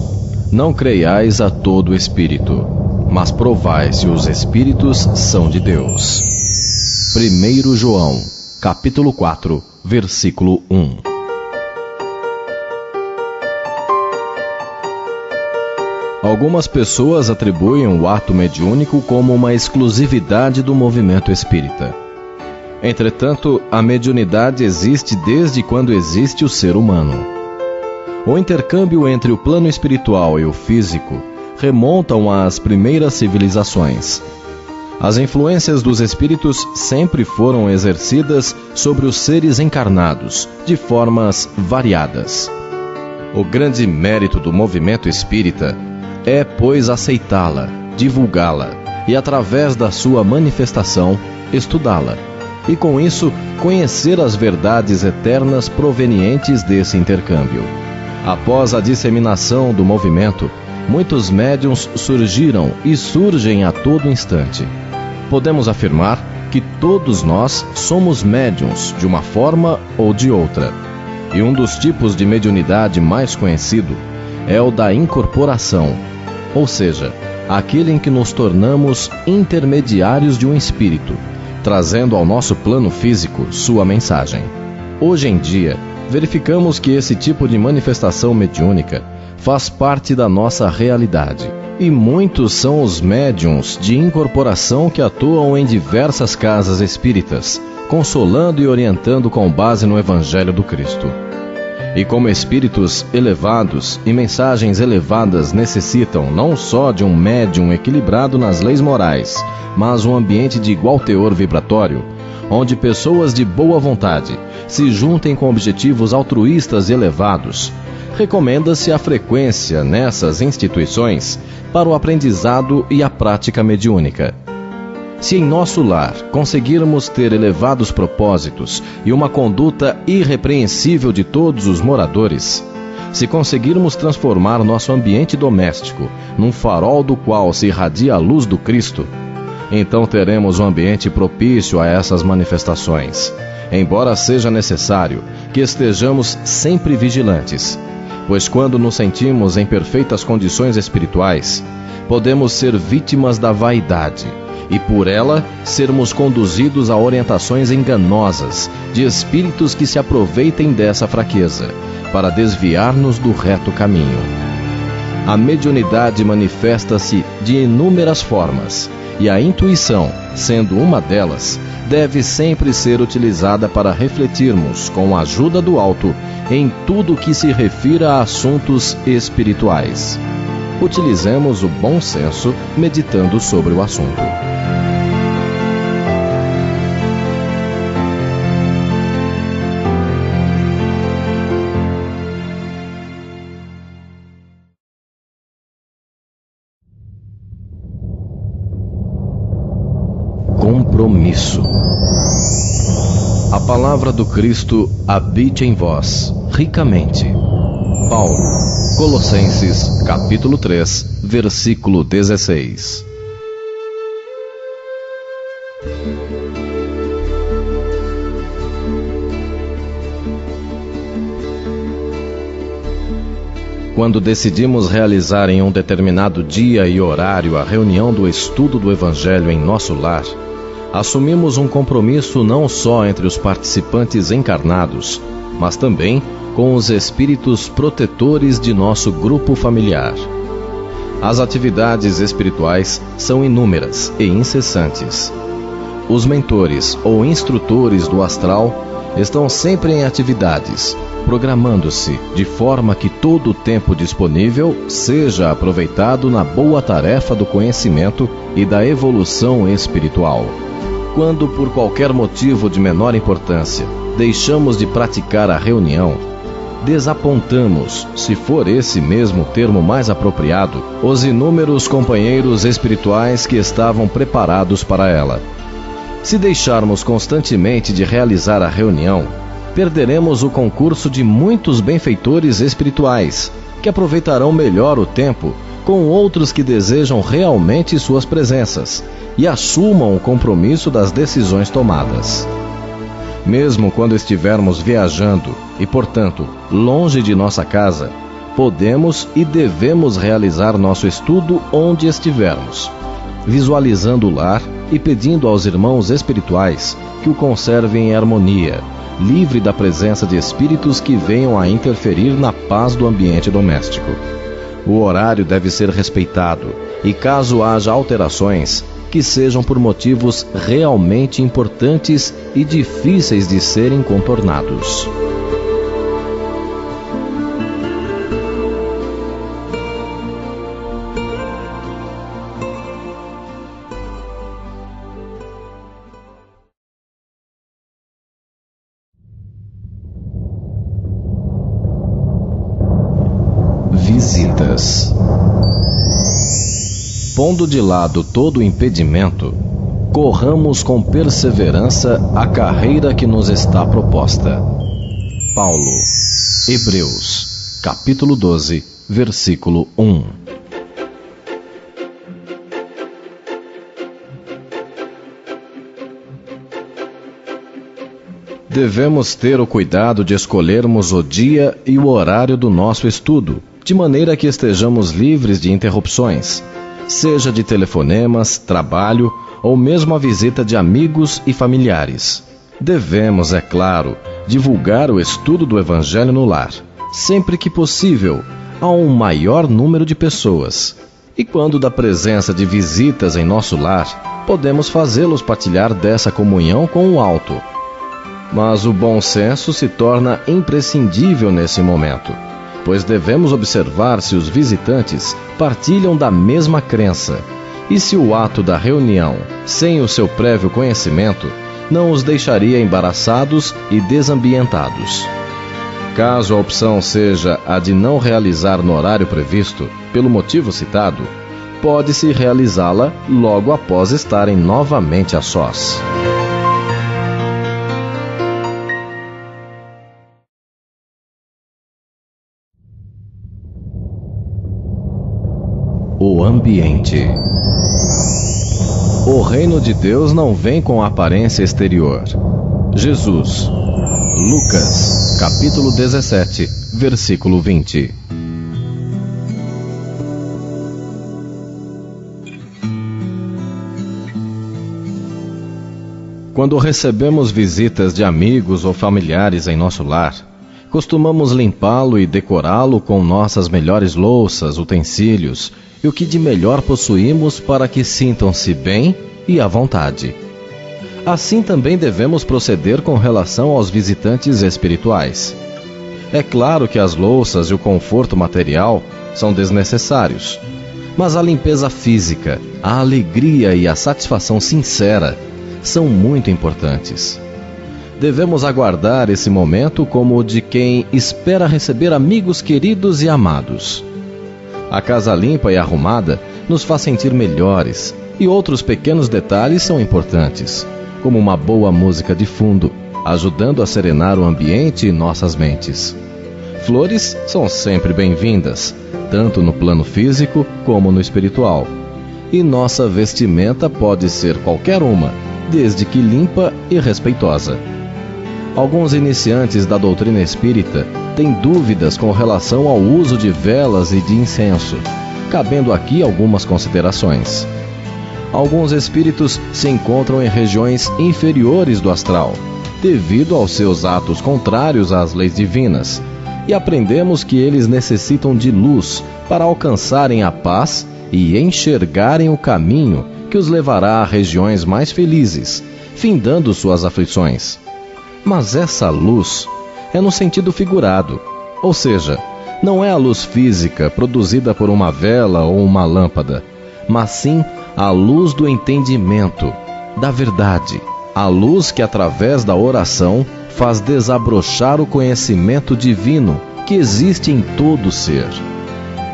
não creiais a todo espírito, mas provai se os espíritos são de Deus. 1 João, capítulo 4, versículo 1. Algumas pessoas atribuem o ato mediúnico como uma exclusividade do movimento espírita. Entretanto, a mediunidade existe desde quando existe o ser humano. O intercâmbio entre o plano espiritual e o físico remontam às primeiras civilizações. As influências dos espíritos sempre foram exercidas sobre os seres encarnados, de formas variadas. O grande mérito do movimento espírita é, pois, aceitá-la, divulgá-la e, através da sua manifestação, estudá-la. E com isso, conhecer as verdades eternas provenientes desse intercâmbio. Após a disseminação do movimento, muitos médiuns surgiram e surgem a todo instante. Podemos afirmar que todos nós somos médiuns de uma forma ou de outra. E um dos tipos de mediunidade mais conhecido é o da incorporação, ou seja, aquele em que nos tornamos intermediários de um espírito, trazendo ao nosso plano físico sua mensagem. Hoje em dia, verificamos que esse tipo de manifestação mediúnica faz parte da nossa realidade. E muitos são os médiuns de incorporação que atuam em diversas casas espíritas, consolando e orientando com base no Evangelho do Cristo. E como espíritos elevados e mensagens elevadas necessitam não só de um médium equilibrado nas leis morais, mas um ambiente de igual teor vibratório, onde pessoas de boa vontade se juntem com objetivos altruístas e elevados, recomenda-se a frequência nessas instituições para o aprendizado e a prática mediúnica. Se em nosso lar conseguirmos ter elevados propósitos e uma conduta irrepreensível de todos os moradores, se conseguirmos transformar nosso ambiente doméstico num farol do qual se irradia a luz do Cristo, então teremos um ambiente propício a essas manifestações, embora seja necessário que estejamos sempre vigilantes, pois quando nos sentimos em perfeitas condições espirituais, podemos ser vítimas da vaidade e por ela sermos conduzidos a orientações enganosas de espíritos que se aproveitem dessa fraqueza para desviar-nos do reto caminho. A mediunidade manifesta-se de inúmeras formas e a intuição, sendo uma delas, deve sempre ser utilizada para refletirmos, com a ajuda do alto, em tudo que se refira a assuntos espirituais. Utilizemos o bom senso meditando sobre o assunto. Compromisso. A palavra do Cristo habite em vós, ricamente. Paulo, Colossenses, capítulo 3, versículo 16. Quando decidimos realizar em um determinado dia e horário a reunião do estudo do Evangelho em nosso lar, assumimos um compromisso não só entre os participantes encarnados, mas também com os espíritos protetores de nosso grupo familiar. As atividades espirituais são inúmeras e incessantes. Os mentores ou instrutores do astral estão sempre em atividades, programando-se de forma que todo o tempo disponível seja aproveitado na boa tarefa do conhecimento e da evolução espiritual. Quando, por qualquer motivo de menor importância, deixamos de praticar a reunião, desapontamos, se for esse mesmo termo mais apropriado, os inúmeros companheiros espirituais que estavam preparados para ela. Se deixarmos constantemente de realizar a reunião, perderemos o concurso de muitos benfeitores espirituais, que aproveitarão melhor o tempo com outros que desejam realmente suas presenças e assumam o compromisso das decisões tomadas. Mesmo quando estivermos viajando e, portanto, longe de nossa casa, podemos e devemos realizar nosso estudo onde estivermos, visualizando o lar e pedindo aos irmãos espirituais que o conservem em harmonia, livre da presença de espíritos que venham a interferir na paz do ambiente doméstico. O horário deve ser respeitado e, caso haja alterações, que sejam por motivos realmente importantes e difíceis de serem contornados. Visitas. Pondo de lado todo o impedimento, corramos com perseverança a carreira que nos está proposta. Paulo, Hebreus, capítulo 12, versículo 1. Devemos ter o cuidado de escolhermos o dia e o horário do nosso estudo, de maneira que estejamos livres de interrupções, seja de telefonemas, trabalho ou mesmo a visita de amigos e familiares. Devemos, é claro, divulgar o estudo do Evangelho no lar, sempre que possível, a um maior número de pessoas. E quando da presença de visitas em nosso lar, podemos fazê-los partilhar dessa comunhão com o alto. Mas o bom senso se torna imprescindível nesse momento, pois devemos observar se os visitantes partilham da mesma crença e se o ato da reunião, sem o seu prévio conhecimento, não os deixaria embaraçados e desambientados. Caso a opção seja a de não realizar no horário previsto, pelo motivo citado, pode-se realizá-la logo após estarem novamente a sós. O ambiente. O reino de Deus não vem com aparência exterior. Jesus. Lucas, capítulo 17, versículo 20. Quando recebemos visitas de amigos ou familiares em nosso lar, costumamos limpá-lo e decorá-lo com nossas melhores louças, utensílios e o que de melhor possuímos para que sintam-se bem e à vontade. Assim também devemos proceder com relação aos visitantes espirituais. É claro que as louças e o conforto material são desnecessários, mas a limpeza física, a alegria e a satisfação sincera são muito importantes. Devemos aguardar esse momento como o de quem espera receber amigos queridos e amados. A casa limpa e arrumada nos faz sentir melhores, e outros pequenos detalhes são importantes, como uma boa música de fundo, ajudando a serenar o ambiente e nossas mentes. Flores são sempre bem-vindas, tanto no plano físico como no espiritual. E nossa vestimenta pode ser qualquer uma, desde que limpa e respeitosa. Alguns iniciantes da doutrina espírita têm dúvidas com relação ao uso de velas e de incenso, cabendo aqui algumas considerações. Alguns espíritos se encontram em regiões inferiores do astral, devido aos seus atos contrários às leis divinas, e aprendemos que eles necessitam de luz para alcançarem a paz e enxergarem o caminho que os levará a regiões mais felizes, findando suas aflições. Mas essa luz é no sentido figurado, ou seja, não é a luz física produzida por uma vela ou uma lâmpada, mas sim a luz do entendimento, da verdade, a luz que através da oração faz desabrochar o conhecimento divino que existe em todo ser.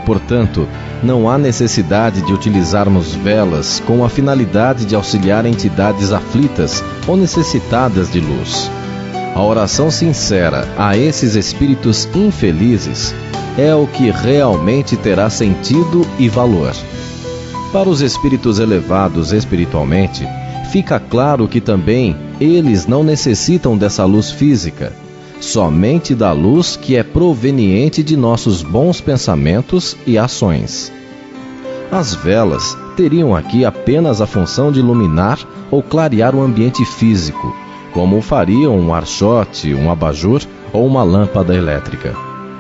Portanto, não há necessidade de utilizarmos velas com a finalidade de auxiliar entidades aflitas ou necessitadas de luz. A oração sincera a esses espíritos infelizes é o que realmente terá sentido e valor. Para os espíritos elevados espiritualmente, fica claro que também eles não necessitam dessa luz física, somente da luz que é proveniente de nossos bons pensamentos e ações. As velas teriam aqui apenas a função de iluminar ou clarear o ambiente físico, como fariam um archote, um abajur ou uma lâmpada elétrica.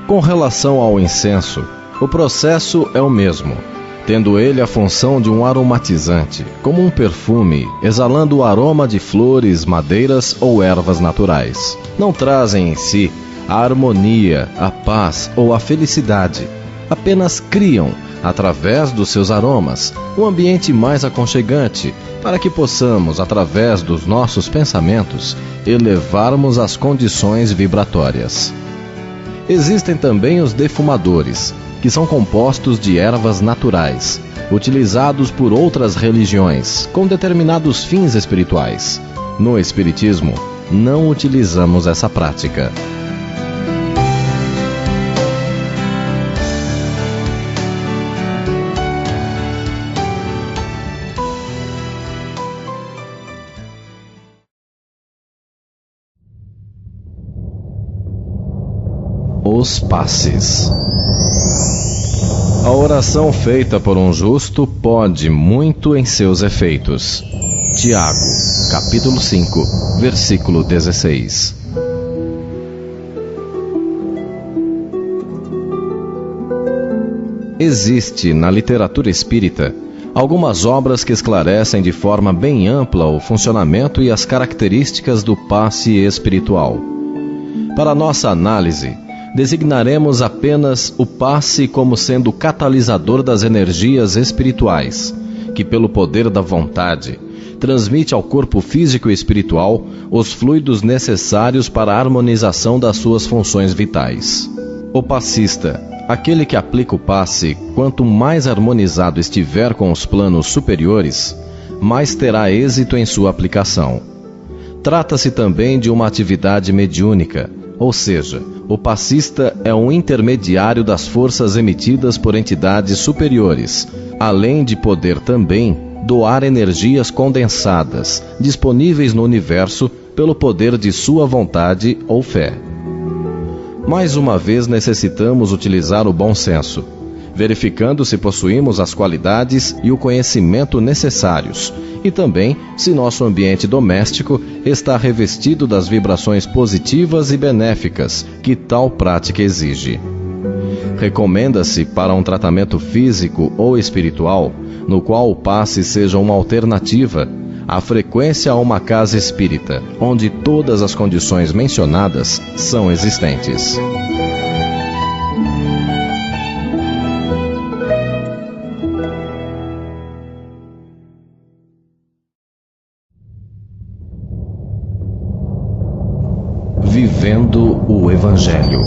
Com relação ao incenso, o processo é o mesmo, tendo ele a função de um aromatizante, como um perfume, exalando o aroma de flores, madeiras ou ervas naturais. Não trazem em si a harmonia, a paz ou a felicidade, apenas criam, através dos seus aromas, um ambiente mais aconchegante, para que possamos, através dos nossos pensamentos, elevarmos as condições vibratórias. Existem também os defumadores, que são compostos de ervas naturais, utilizados por outras religiões, com determinados fins espirituais. No Espiritismo, não utilizamos essa prática. os passes. A oração feita por um justo pode muito em seus efeitos. Tiago, capítulo 5, versículo 16. Existe na literatura espírita algumas obras que esclarecem de forma bem ampla o funcionamento e as características do passe espiritual. Para nossa análise, designaremos apenas o passe como sendo o catalisador das energias espirituais, que pelo poder da vontade, transmite ao corpo físico e espiritual os fluidos necessários para a harmonização das suas funções vitais. O passista, aquele que aplica o passe, quanto mais harmonizado estiver com os planos superiores, mais terá êxito em sua aplicação. Trata-se também de uma atividade mediúnica, ou seja, o passista é um intermediário das forças emitidas por entidades superiores, além de poder também doar energias condensadas, disponíveis no universo pelo poder de sua vontade ou fé. Mais uma vez necessitamos utilizar o bom senso, verificando se possuímos as qualidades e o conhecimento necessários, e também se nosso ambiente doméstico está revestido das vibrações positivas e benéficas que tal prática exige. Recomenda-se para um tratamento físico ou espiritual, no qual o passe seja uma alternativa, a frequência a uma casa espírita, onde todas as condições mencionadas são existentes. Vivendo o Evangelho.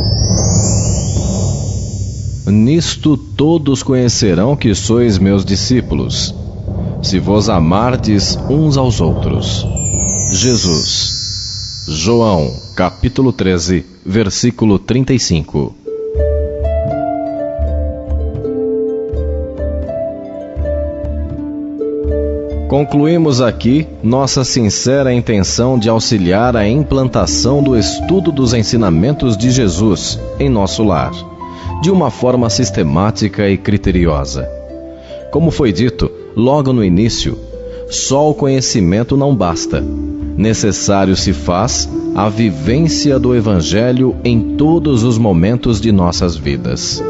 Nisto todos conhecerão que sois meus discípulos, se vos amardes uns aos outros. Jesus. João, capítulo 13, versículo 35. Concluímos aqui nossa sincera intenção de auxiliar a implantação do estudo dos ensinamentos de Jesus em nosso lar, de uma forma sistemática e criteriosa. Como foi dito logo no início, só o conhecimento não basta. Necessário se faz a vivência do Evangelho em todos os momentos de nossas vidas.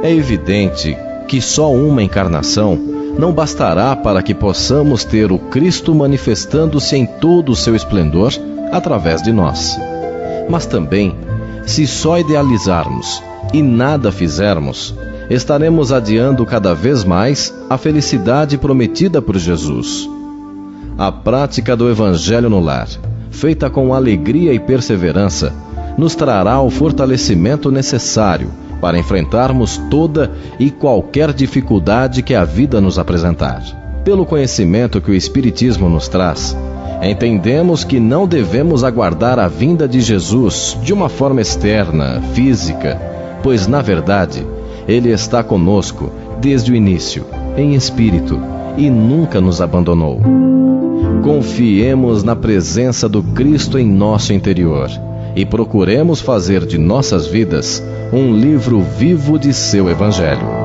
É evidente que só uma encarnação não bastará para que possamos ter o Cristo manifestando-se em todo o seu esplendor através de nós. Mas também, se só idealizarmos e nada fizermos, estaremos adiando cada vez mais a felicidade prometida por Jesus. A prática do Evangelho no lar, feita com alegria e perseverança, nos trará o fortalecimento necessário para enfrentarmos toda e qualquer dificuldade que a vida nos apresentar. Pelo conhecimento que o Espiritismo nos traz, entendemos que não devemos aguardar a vinda de Jesus de uma forma externa, física, pois, na verdade, Ele está conosco desde o início, em espírito, e nunca nos abandonou. Confiemos na presença do Cristo em nosso interior e procuremos fazer de nossas vidas um livro vivo de seu Evangelho.